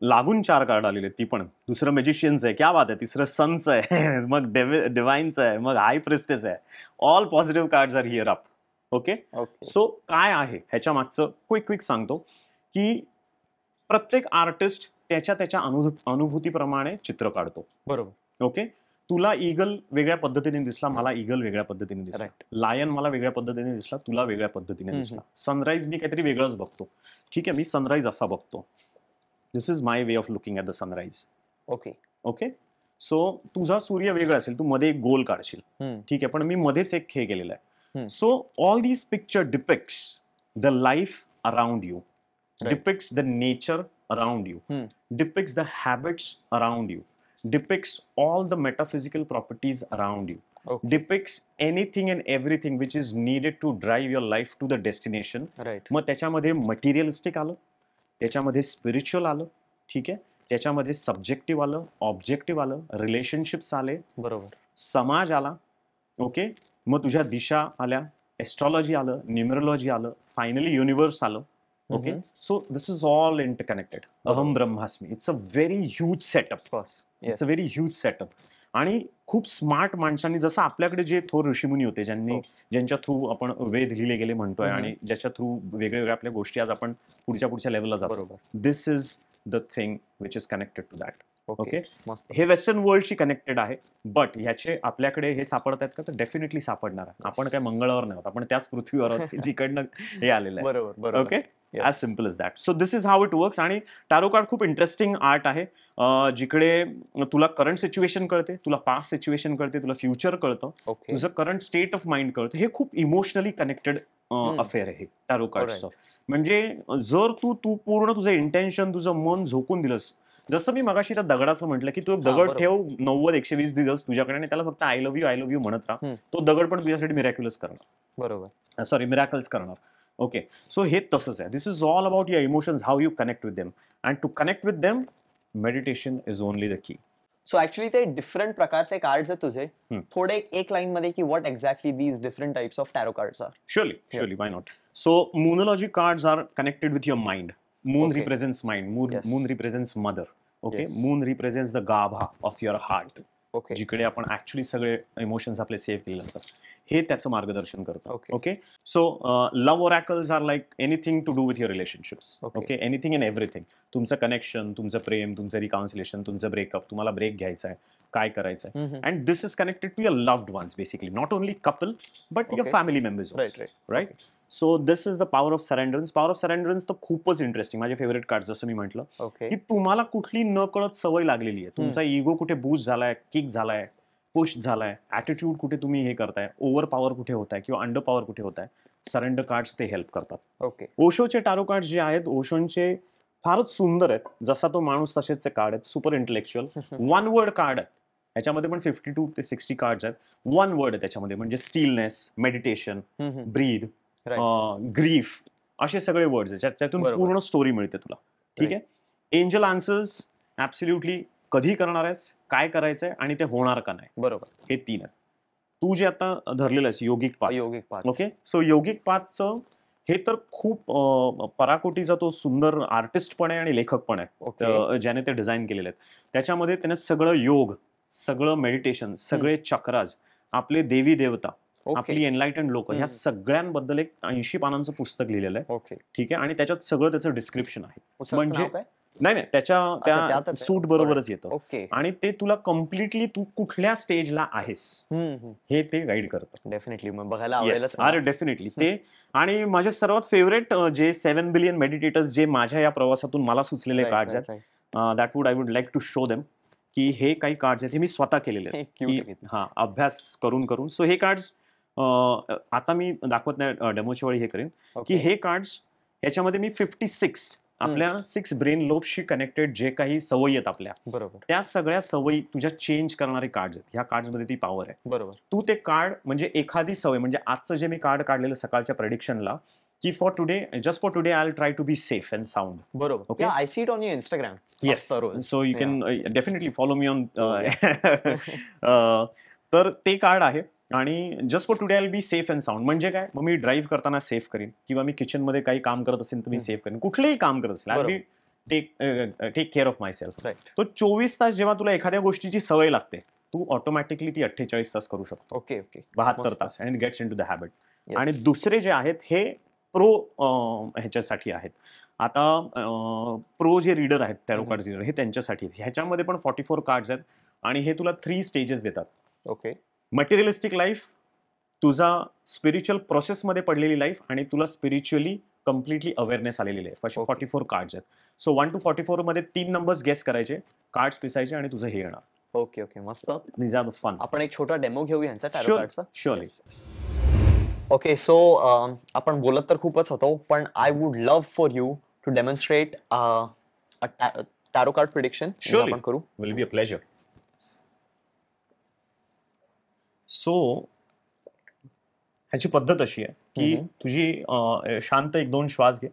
लागून 4 कार्ड आलेले, ती पण. दुसरं मॅजिशियनचं आहे, क्या बात आहे. तिसरं सनचं आहे, मग डिवाइनचं आहे, मग हाय प्रिस्टेस आहे. All positive cards are here up. Okay, so काय आहे ह्याच्या मागचं क्विक सांगतो की प्रत्येक आर्टिस्ट त्याच्या त्याच्या अनुभूतीप्रमाणे चित्र काढतो. बरोबर. ओके, तुला ईगल वेगळ्या पद्धतीने दिसला, मला ईगल वेगळ्या पद्धतीने दिसला. लायन मला वेगळ्या पद्धतीने दिसला, तुला वेगळ्या पद्धतीने दिसला. सनराईज मी काहीतरी वेगळंच बघतो. ठीक आहे, मी सनराईज असा बघतो. This is my way of looking at the sunrise. Okay, so तुझा सूर्य वेगळा असेल, तू मध्ये एक गोल काढशील. ठीक आहे, पण मी मध्येच एक हे केलेलं आहे. So all these picture depicts the life around you, depicts the nature around you, depicts the habits around you, depicts all the metaphysical properties around you, depicts anything and everything which is needed to drive your life to the destination. मग त्याच्यामध्ये materialistic आलं, त्याच्यामध्ये spiritual आलं, ठीक आहे, त्याच्यामध्ये subjective आलं, objective आलं, रिलेशनशिप्स आले, बरोबर, समाज आला. ओके, मग तुझ्या दिशा आल्या, एस्ट्रॉलॉजी आलं, न्यूमरोलॉजी आलं, फायनली युनिव्हर्स आलं. Okay, so this is all interconnected. Aham Brahmasmi. It's a very huge setup. Of course. Yes. It's a very huge setup. आणि खूप स्मार्ट माणसांनी, जसं आपल्याकडे जे थोर ऋषीमुनी होते, ज्यांच्या थ्रू आपण वेद लिहिले गेले म्हणतोय आणि ज्याच्या थ्रू वेगवेगळ्या आपल्या गोष्टी आज आपण पुढच्या लेवलला जातो. This is the thing which is connected to that. Okay, हे वेस्टर्न वर्ल्डशी कनेक्टेड आहे, बट ह्याचे आपल्याकडे हे सापडत आहेत का? तर डेफिनेटली सापडणार आहे. आपण काय मंगळावर नाही आहोत, आपण त्याच पृथ्वीवर आहोत जिकडनं हे आलेलं आहे. बरोबर. Okay, as simple is that. So this is how it works. आणि टॅरो कार्ड खूप इंटरेस्टिंग आर्ट आहे, जिकडे तुला करंट सिच्युएशन कळते, तुला पास्ट सिच्युएशन कळते, तुला फ्युचर कळतं, तुझं करंट स्टेट ऑफ माइंड कळतं. हे खूप इमोशनली कनेक्टेड अफेअर आहे टॅरो कार्डचं. म्हणजे जर तू पूर्ण तुझं इंटेन्शन, तुझं मन झोकून दिलंस, जसं मी मगाशी त्या दगडाचं म्हटलं की तू एक दगड ठेव 90-120 दिवस तुझ्याकडे, आणि त्याला फक्त आय लव्ह यू म्हणत राहा, तो दगड पण तुझ्यासाठी मिरॅक्युलस करणार. बरोबर, सॉरी, मिरॅकल्स करणार. ओके, सो हे तसंच आहे. This is all about your emotions, how you connect with them, and to connect with them meditation is only the key. So actually ते डिफरंट प्रकारचे कार्ड्स आहेत तुझे. थोडे एक लाईन मध्ये की what exactly these different types of tarot cards are. Surely, why not? So moonology cards are connected with your mind. Moon represents mind. Moon represents mother. Okay, Moon represents the गाभा of your heart. जिकडे आपण actually सगळे emotions आपले save केलेले असतात, हे त्याचं मार्गदर्शन करतं. Okay, so love oracles are like anything to do with your relationships. Okay, anything and everything. तुमचं कनेक्शन, तुमचं प्रेम, तुमचं रिकाउन्सिलेशन, तुमचं ब्रेकअप, तुम्हाला ब्रेक घ्यायचा आहे, काय करायचं आहे. And this is connected to your loved ones, basically not only couple but your family members. Right. So this is the power of surrenderance. Power of surrenderance तर खूपच इंटरेस्टिंग, माझे फेवरेट कार्ड. जसं मी म्हटलं की तुम्हाला कुठली न कळत सवय लागलेली आहे, तुमचा इगो कुठे बूस्ट झालाय, किक झालाय, पुश झालाय, ऍटिट्यूड कुठे तुम्ही हे करताय, ओव्हर पॉवर कुठे होत आहे किंवा अंडर पॉवर कुठे होत आहे, सरेंडर कार्ड्स ते हेल्प करतात. ओके, ओशोचे टारो कार्ड्स जे आहेत, ओशोंचे फारच सुंदर आहेत. जसा तो माणूस तसेच कार्ड आहेत, सुपर इंटेलेक्च्युअल. 1 वर्ड कार्ड आहेत, ह्याच्यामध्ये पण 52 ते 60 कार्ड्स आहेत. 1 वर्ड आहे त्याच्यामध्ये, म्हणजे स्टिलनेस, मेडिटेशन, ब्रीद, ग्रीफ, असे सगळे वर्ड्स आहेत ज्याच्यातून पूर्ण स्टोरी मिळते तुला. ठीक आहे. एंजल आन्सर्स ऍब्सोल्युटली कधी करणार आहेस, काय करायचंय आणि ते होणार का नाही, बरोबर, हे 3 आहेत. तू जे आता धरलेलं आहेस योगिक पाथ. ओके, सो योगिक पाथचं हे तर खूप पराकोटीचा तो सुंदर आर्टिस्ट पण आहे आणि लेखक पण आहे, ज्याने ते डिझाईन केलेले आहेत. त्याच्यामध्ये त्याने सगळं योग, सगळं मेडिटेशन, सगळे चक्राज आपले देवी देवता, Okay. आपली एनलाइटन लोक, ह्या सगळ्यांबद्दल एक 80 पानांचं पुस्तक लिहिलेलं आहे. ओके. ठीक आहे, आणि त्याच्यात सगळं त्याचं डिस्क्रिप्शन आहे. पुस्तकाचं नाव काय? नाही, त्याच्या त्या त्यातच आहे. सूट बरोबरच येतं. ओके. आणि ते तुला कम्प्लिटली तू कुठल्या स्टेजला आहेस हे ते गाईड करतं. डेफिनेटली मग बघायला आवडेलच. अरे डेफिनेटली ते. आणि माझे सर्वात फेवरेट जे 7 बिलियन मेडिटेटर्स जे माझ्या या प्रवासातून मला सुचलेले कार्ड्स आहेत, that would I would like to show them, की हे काही कार्ड्स आहेत हे मी स्वतः केलेले आहेत. हा, अभ्यास करून. सो हे कार्ड्स आता मी दाखवत नाही, डेमोच्या वेळी हे करेन, की हे कार्ड्स ह्याच्यामध्ये मी 56 आपल्या 6 ब्रेन लोब्सशी कनेक्टेड जे काही सवयी आहेत आपल्या, बरोबर, त्या सगळ्या सवयी तुझ्या चेंज करणारे कार्ड्स आहेत. ह्या कार्ड्समध्ये ती पॉवर आहे. बरोबर. तू ते कार्ड म्हणजे एखादी सवय, म्हणजे आजचं जे मी कार्ड काढलेलं सकाळच्या प्रेडिक्शनला, की for today, just for today I will try to be safe and sound. बरोबर. Okay. Yeah, I see it on your Instagram. Yes. So you can definitely follow me on. तर ते कार्ड आहे. आणि just for today I will be safe and sound म्हणजे काय, मग मी drive करताना safe करीन, किंवा मी किचनमध्ये काही काम करत असेल तर मी सेफ करीन, कुठलेही काम करत असेल, I will take care of myself. तो 24 तास जेव्हा तुला एखाद्या गोष्टीची सवय लागते, तू ऑटोमॅटिकली ती 48 तास करू शकतो. ओके. 72 तास, and gets into the habit. आणि दुसरे जे आहेत हे प्रो ह्याच्यासाठी आहेत. आता प्रो जे रीडर आहेत, टॅरो कार्ड रीडर, हे त्यांच्यासाठी. ह्याच्यामध्ये पण 44 कार्ड्स आहेत आणि हे तुला 3 स्टेजेस देतात. ओके. मटेरियलिस्टिक लाईफ, तुझा स्पिरिच्युअल प्रोसेसमध्ये पडलेली लाईफ, आणि तुला स्पिरिच्युअली कम्प्लिटली अवेअरनेस आलेली लाईफ. असे 44 कार्ड्स आहेत. सो 1 to 44 मध्ये 3 नंबर्स गेस करायचे, कार्ड्स पिसायचे, आणि तुझं हे येणार. ओके. मस्त. These are the fun. आपण एक छोटा डेमो घेऊ यांचा टॅरो कार्डचा. Surely. ओके. सो आपण बोलत तर खूपच होतो, पण I would love for you to demonstrate tarot card prediction. Surely. आपण करू. Will be a pleasure. So ह्याची पद्धत अशी आहे की तुझी शांत 1-2 श्वास घे,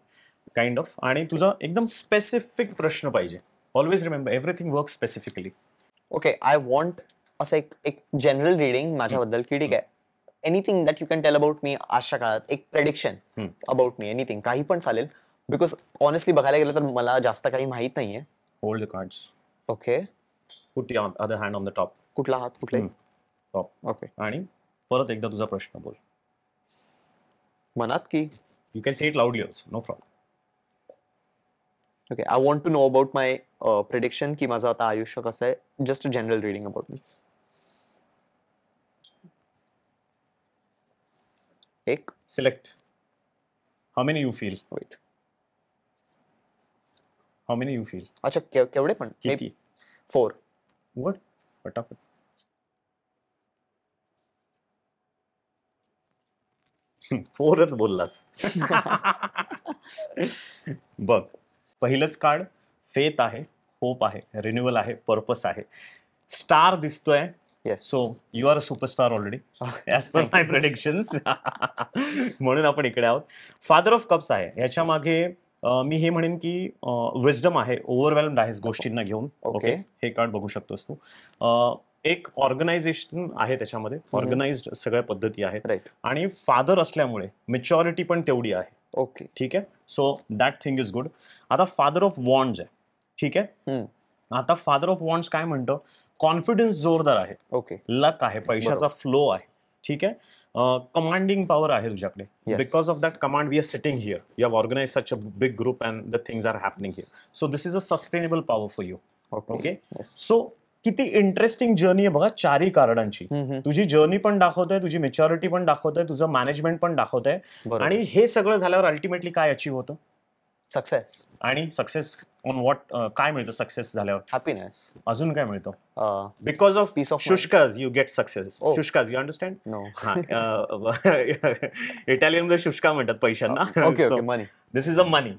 काइंड ऑफ, आणि तुझा एकदम स्पेसिफिक प्रश्न पाहिजे. Always remember, everything work specifically. Okay. I want असं एक जनरल रीडिंग माझ्याबद्दल, की ठीक आहे, anything that you can tell about me आजच्या काळात, एक प्रेडिक्शन अबाउट मी, एनिथिंग, काही पण चालेल. बिकॉज ऑनेस्टली बघायला गेलं तर मला जास्त काही माहित नाहीये. Hold the cards. Okay. Put your other hand on the top. कुठला हात? कुठला? टॉप. ओके. आणि परत एकदा तुझा प्रश्न बोल. मनात की? You can say it loudly also, no problem. Okay. I want to know about my prediction, की माझं आता आयुष्य कसं आहे. Just a general reading about me. एक. Select. How many you feel. Wait. How many you feel. अच्छा, केवढे पण? किती? 4. गुड. फटाफट. फोरच बोललास. बघ, पहिलंच कार्ड फेथ आहे, होप आहे, रिन्युअल आहे, पर्पस आहे, स्टार दिसतोय. So you are a superstar already as per my predictions. म्हणून आपण इकडे आहोत. फादर ऑफ कप्स आहे. ह्याच्या मागे मी हे म्हणेन की विजडम आहे, ओव्हरवेल्म्ड आहेस गोष्टींना घेऊन. ओके. हे कार्ड बघू शकतोस तू. एक ऑर्गनायझेशन आहे त्याच्यामध्ये, ऑर्गनाइज्ड सगळ्या पद्धती आहेत, आणि फादर असल्यामुळे मेच्युरिटी पण तेवढी आहे. ओके. ठीक आहे. So that thing is good. आता फादर ऑफ वॉन्ड्स आहे. ठीक आहे. आता फादर ऑफ वॉन्ड्स काय म्हणतो? कॉन्फिडन्स जोरदार आहे. ओके. लक आहे, पैशाचा फ्लो आहे. ठीक आहे. कमांडिंग पॉवर आहे तुझ्याकडे. Because of that command we are sitting here. You have organise such a big group and the things are happening here. So this is a sustainable power for you. Okay. So किती interesting journey आहे बघा 4ही कार्डांची. तुझी journey पण दाखवतोय, तुझी maturity पण दाखवतोय, तुझं मॅनेजमेंट पण दाखवतोय. आणि हे सगळं झाल्यावर अल्टिमेटली काय अचीव्ह होतं? सक्सेस. आणि सक्सेस ऑन व्हॉट? काय मिळतं सक्सेस झाल्यावर? हॅपीनेस. अजून काय मिळतं? बिकॉज ऑफ शुष्काज यू गेट सक्सेस. शुष्काज, यू अंडरस्टँड? नो. इटालियन मध्ये शुष्का म्हणतात पैशांना. Okay. Money. This is a money.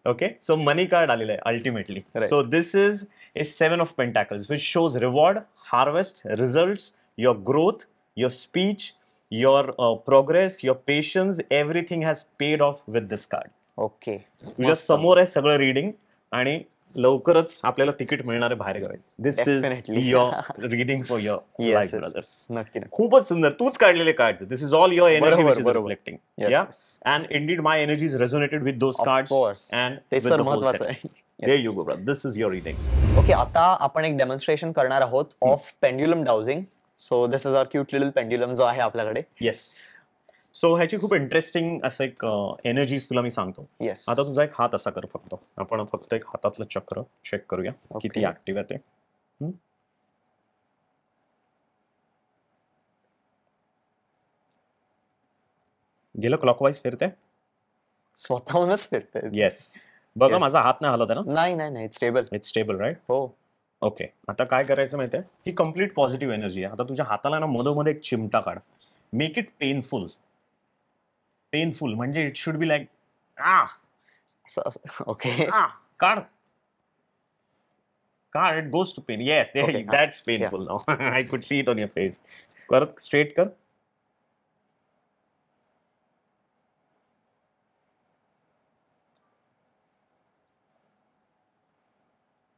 Okay. So money card आलेलं आहे ultimately. So this is a 7 of Pentacles, which shows reward, harvest, results, your growth, your speech, your progress, your patience. Everything has paid off with this card. Okay. तुझ्या समोर आहे सगळं reading, आणि लवकरच आपल्याला ticket मिळणार आहे बाहेर गावी. This is your reading for your life brothers. नक्की. खूपच सुंदर. तूच काढलेले cards. This is all your energy which is reflecting. Yeah. And indeed my energies resonated with those cards, and ते सर महत्त्वाचं आहे. There you go, brother. This is your reading. Okay, आता आपण एक डेमॉन्स्ट्रेशन करणार आहोत of pendulum dowsing. So this is our cute little pendulum जो आहे आपल्याकडे. येस. सो ह्याची खूप इंटरेस्टिंग असं एक एनर्जीज तुला मी सांगतो. येस. आता तुझा एक हात असा कर फक्त. आपण फक्त एक हातातलं चक्र चेक करूया किती ऍक्टिव्ह आहे ते. गेलं क्लॉकवाईज फिरते. स्वतःहूनच फिरते. येस. बघा माझा हात नाही हलत आहे ना. नाही स्टेबल. It's stable right. हो. ओके. आता काय करायचं माहितीये, ही कम्प्लीट पॉझिटिव्ह एनर्जी आहे. आता तुझ्या हाताला ना मधोमध्ये एक चिमटा काढ. Make it painful. पेनफुल म्हणजे it should be like okay. काढ. It goes to pain. Yes, that's painful now. I could see it on your face. परत स्ट्रेट कर.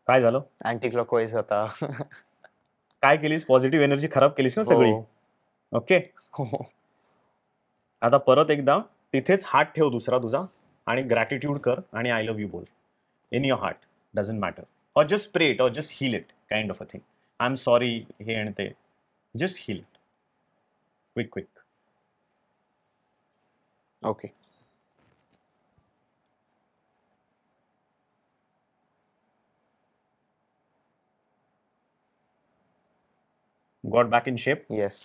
काय झालं? अँटी क्लॉकवाईज होता. काय केलीस? पॉझिटिव्ह एनर्जी खराब केलीस ना सगळी. ओके. आता परत एकदा तिथेच हात ठेव दुसरा तुझा आणि ग्रॅटिट्यूड कर आणि आय लव्ह यू बोल in your heart. Doesn't matter. और जस्ट प्रे इट और just heal it kind of a thing. I am sorry हे आणि ते. Just heal it. Quick. Okay. Got back in shape. Yes.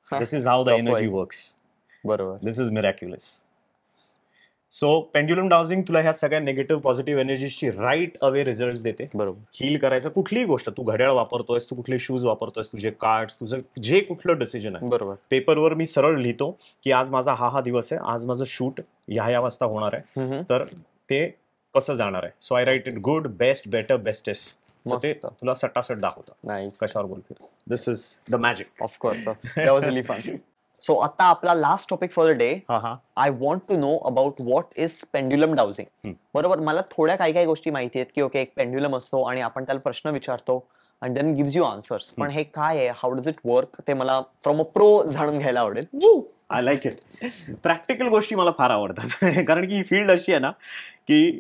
This is how the energy works. बरोबर. This is miraculous. So pendulum dowsing तुला ह्या सगळ्या negative positive एनर्जीची right away result देते. बरोबर. हील करायचं कुठलीही गोष्ट, तू घड्याळ वापरतोयस, तू कुठले शूज वापरतोयस, तुझे कार्ड्स, तुझं जे कुठलं डिसिजन आहे, बरोबर, पेपरवर मी सरळ लिहितो की आज माझा हा दिवस आहे, आज माझं शूट ह्या वाजता होणार आहे, तर ते कसं जाणार आहे. So I write it good, best, better, bestest. ते तुला सट्टासट दाखवतं कशावर बोलते. This is the magic. Of course. That was really fun. So आता आपला last topic for the day. I want to know about what is pendulum dowsing. बरोबर, मला थोड्या काही गोष्टी माहिती आहेत की ओके एक पेंड्युलम असतो आणि आपण त्याला प्रश्न विचारतो आणि देन गिव्स यू आन्सर्स. पण हे काय आहे, हाऊ डज इट वर्क, ते मला फ्रॉम अ प्रो जाणून घ्यायला आवडेल. I like it. प्रॅक्टिकल गोष्टी मला फार आवडतात कारण की ही फील्ड अशी आहे ना की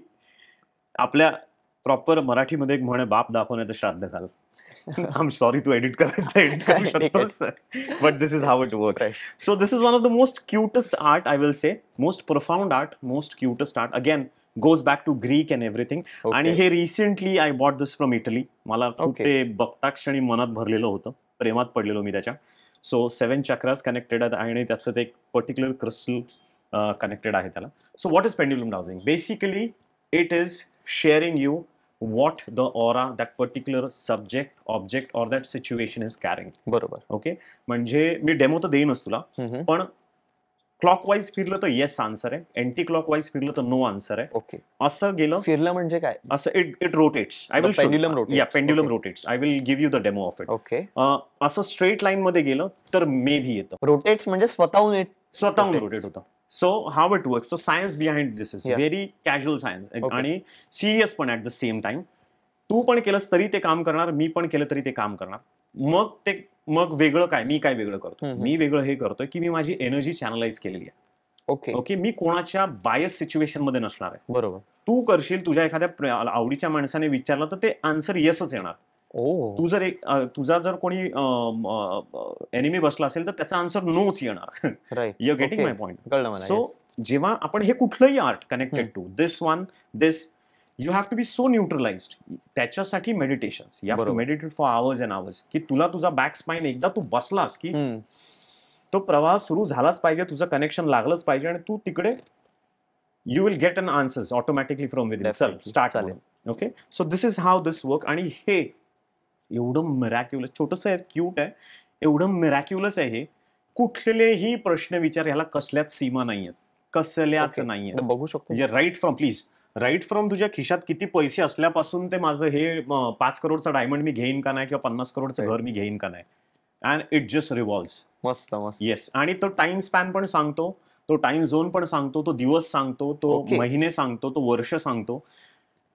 आपल्या प्रॉपर मराठीमध्ये एक म्हणे, बाप दाखवण्याचं श्राद्ध घाल. I'm sorry to edit करायचं edit करू शकतोस, but this is how it works. Right. So this is one of the most cutest art, I will say, most profound art, most cutest art. Again, goes back to Greek and everything. आणि हे recently I bought this from Italy. मला खूप ते बघता क्षणी मनात भरलेलं होतं, प्रेमात पडलेलो मी त्याच्या. So 7 chakras connected आहेत आणि त्याचं ते एक particular crystal connected आहे त्याला. So what is pendulum dowsing? Basically, it is sharing you what the aura, that particular subject, object or that situation is carrying. बरोबर. ओके. म्हणजे मी डेमो तर देईनच तुला, पण क्लॉकवाईज फिरलं तर येस आन्सर आहे, अँटी क्लॉकवाईज फिरलं तर नो आन्सर आहे. ओके. असं गेलं फिरलं म्हणजे काय? असं it rotates. I will pendulum rotates. Yeah pendulum rotates. I will give you the demo of it. Okay. असं स्ट्रेट लाईन मध्ये गेलं तर मे बी येतं. रोटेट्स म्हणजे स्वतःहून रोटेट होतं. So how it works, so science behind this is very casual science आणि serious पण at the same time. तू पण केलंस तरी ते काम करणार, मी पण केलं तरी ते काम करणार. मग वेगळं काय, मी काय वेगळं करतो, मी वेगळं हे करतोय की मी माझी एनर्जी चॅनलाइज केलेली आहे. ओके. मी कोणाच्या बायस सिच्युएशन मध्ये नसणार आहे. बरोबर. तू करशील, तुझ्या एखाद्या आवडीच्या माणसाने विचारलं तर ते आन्सर येसच येणार. तू जर तुझा जर कोणी एनिमी बसला असेल तर त्याचा आन्सर नोच येणार. You getting my point. So जेव्हा आपण हे कुठलंही art connected to this one, this you have to be so neutralized. त्याच्यासाठी meditations, you have to meditate for hours and hours. की तुला तुझा बॅक स्पाइन एकदा तू बसलास की तो प्रवाह सुरू झालाच पाहिजे, तुझं कनेक्शन लागलंच पाहिजे आणि तू तिकडे you will get an answers automatically from within. चल start. Okay. So this is how this work. आणि हे एवढं मिरॅक्युलस, छोटंसं आहे, क्यूट आहे, एवढं मिरॅक्युलस आहे हे. कुठलेही प्रश्न विचार, ह्याला कसल्याच सीमा नाहीयेत, कसल्याच नाहीये. बघू शकतो म्हणजे राईट फ्रॉम तुझ्या खिशात किती पैसे असल्यापासून ते माझं हे 5 करोडचा डायमंड मी घेईन का नाही किंवा 50 करोडचं घर मी घेईन का नाही. And it just revolves. मस्त. येस. आणि तो टाइम स्पॅन पण सांगतो, तो टाइम झोन पण सांगतो, तो दिवस सांगतो, तो महिने सांगतो, तो वर्ष सांगतो.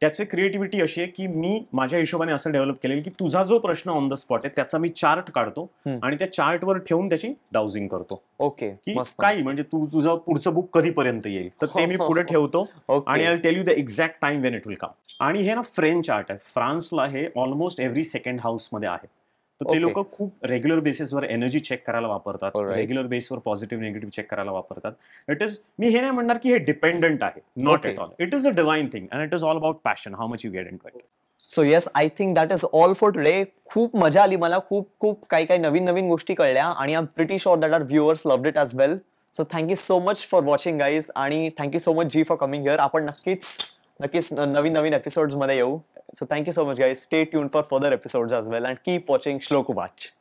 त्याची क्रिएटिव्हिटी अशी आहे की मी माझ्या हिशोबाने असं डेव्हलप केलेलं की तुझा जो प्रश्न ऑन द स्पॉट आहे त्याचा मी चार्ट काढतो आणि त्या चार्टवर ठेवून त्याची डाउजिंग करतो. ओके. की काय म्हणजे तुझं पुढचं बुक कधीपर्यंत येईल तर ते मी पुढे ठेवतो आणि I will tell you the exact time when it will come. आणि हे ना फ्रेंच आर्ट आहे. फ्रान्सला हे ऑलमोस्ट एव्हरी सेकंड हाऊस मध्ये आहे. तर ते Okay. लोक खूप रेग्युलर बेसिसवर एनर्जी चेक करायला वापरतात, Alright. रेग्युलर बेसिसवर पॉझिटिव्ह निगेटिव्ह चेक करायला वापरतात. इट इज, मी हे नाही म्हणणार की हे डिपेंडंट आहे, not Okay. At all. It is a divine thing and it is all about passion, how much you get into it. So yes, I think that is all for today. खूप मजा आली मला, खूप काही नवीन नवीन गोष्टी कळल्या आणि I am pretty sure that our viewers loved it as well. So thank you so much for watching guys, आणि thank you so much ji for coming here. आपण नक्कीच नवीन एपिसोड्समध्ये येऊ. So thank you so much guys. Stay tune for further episodes as well and keep watching Shlok watch.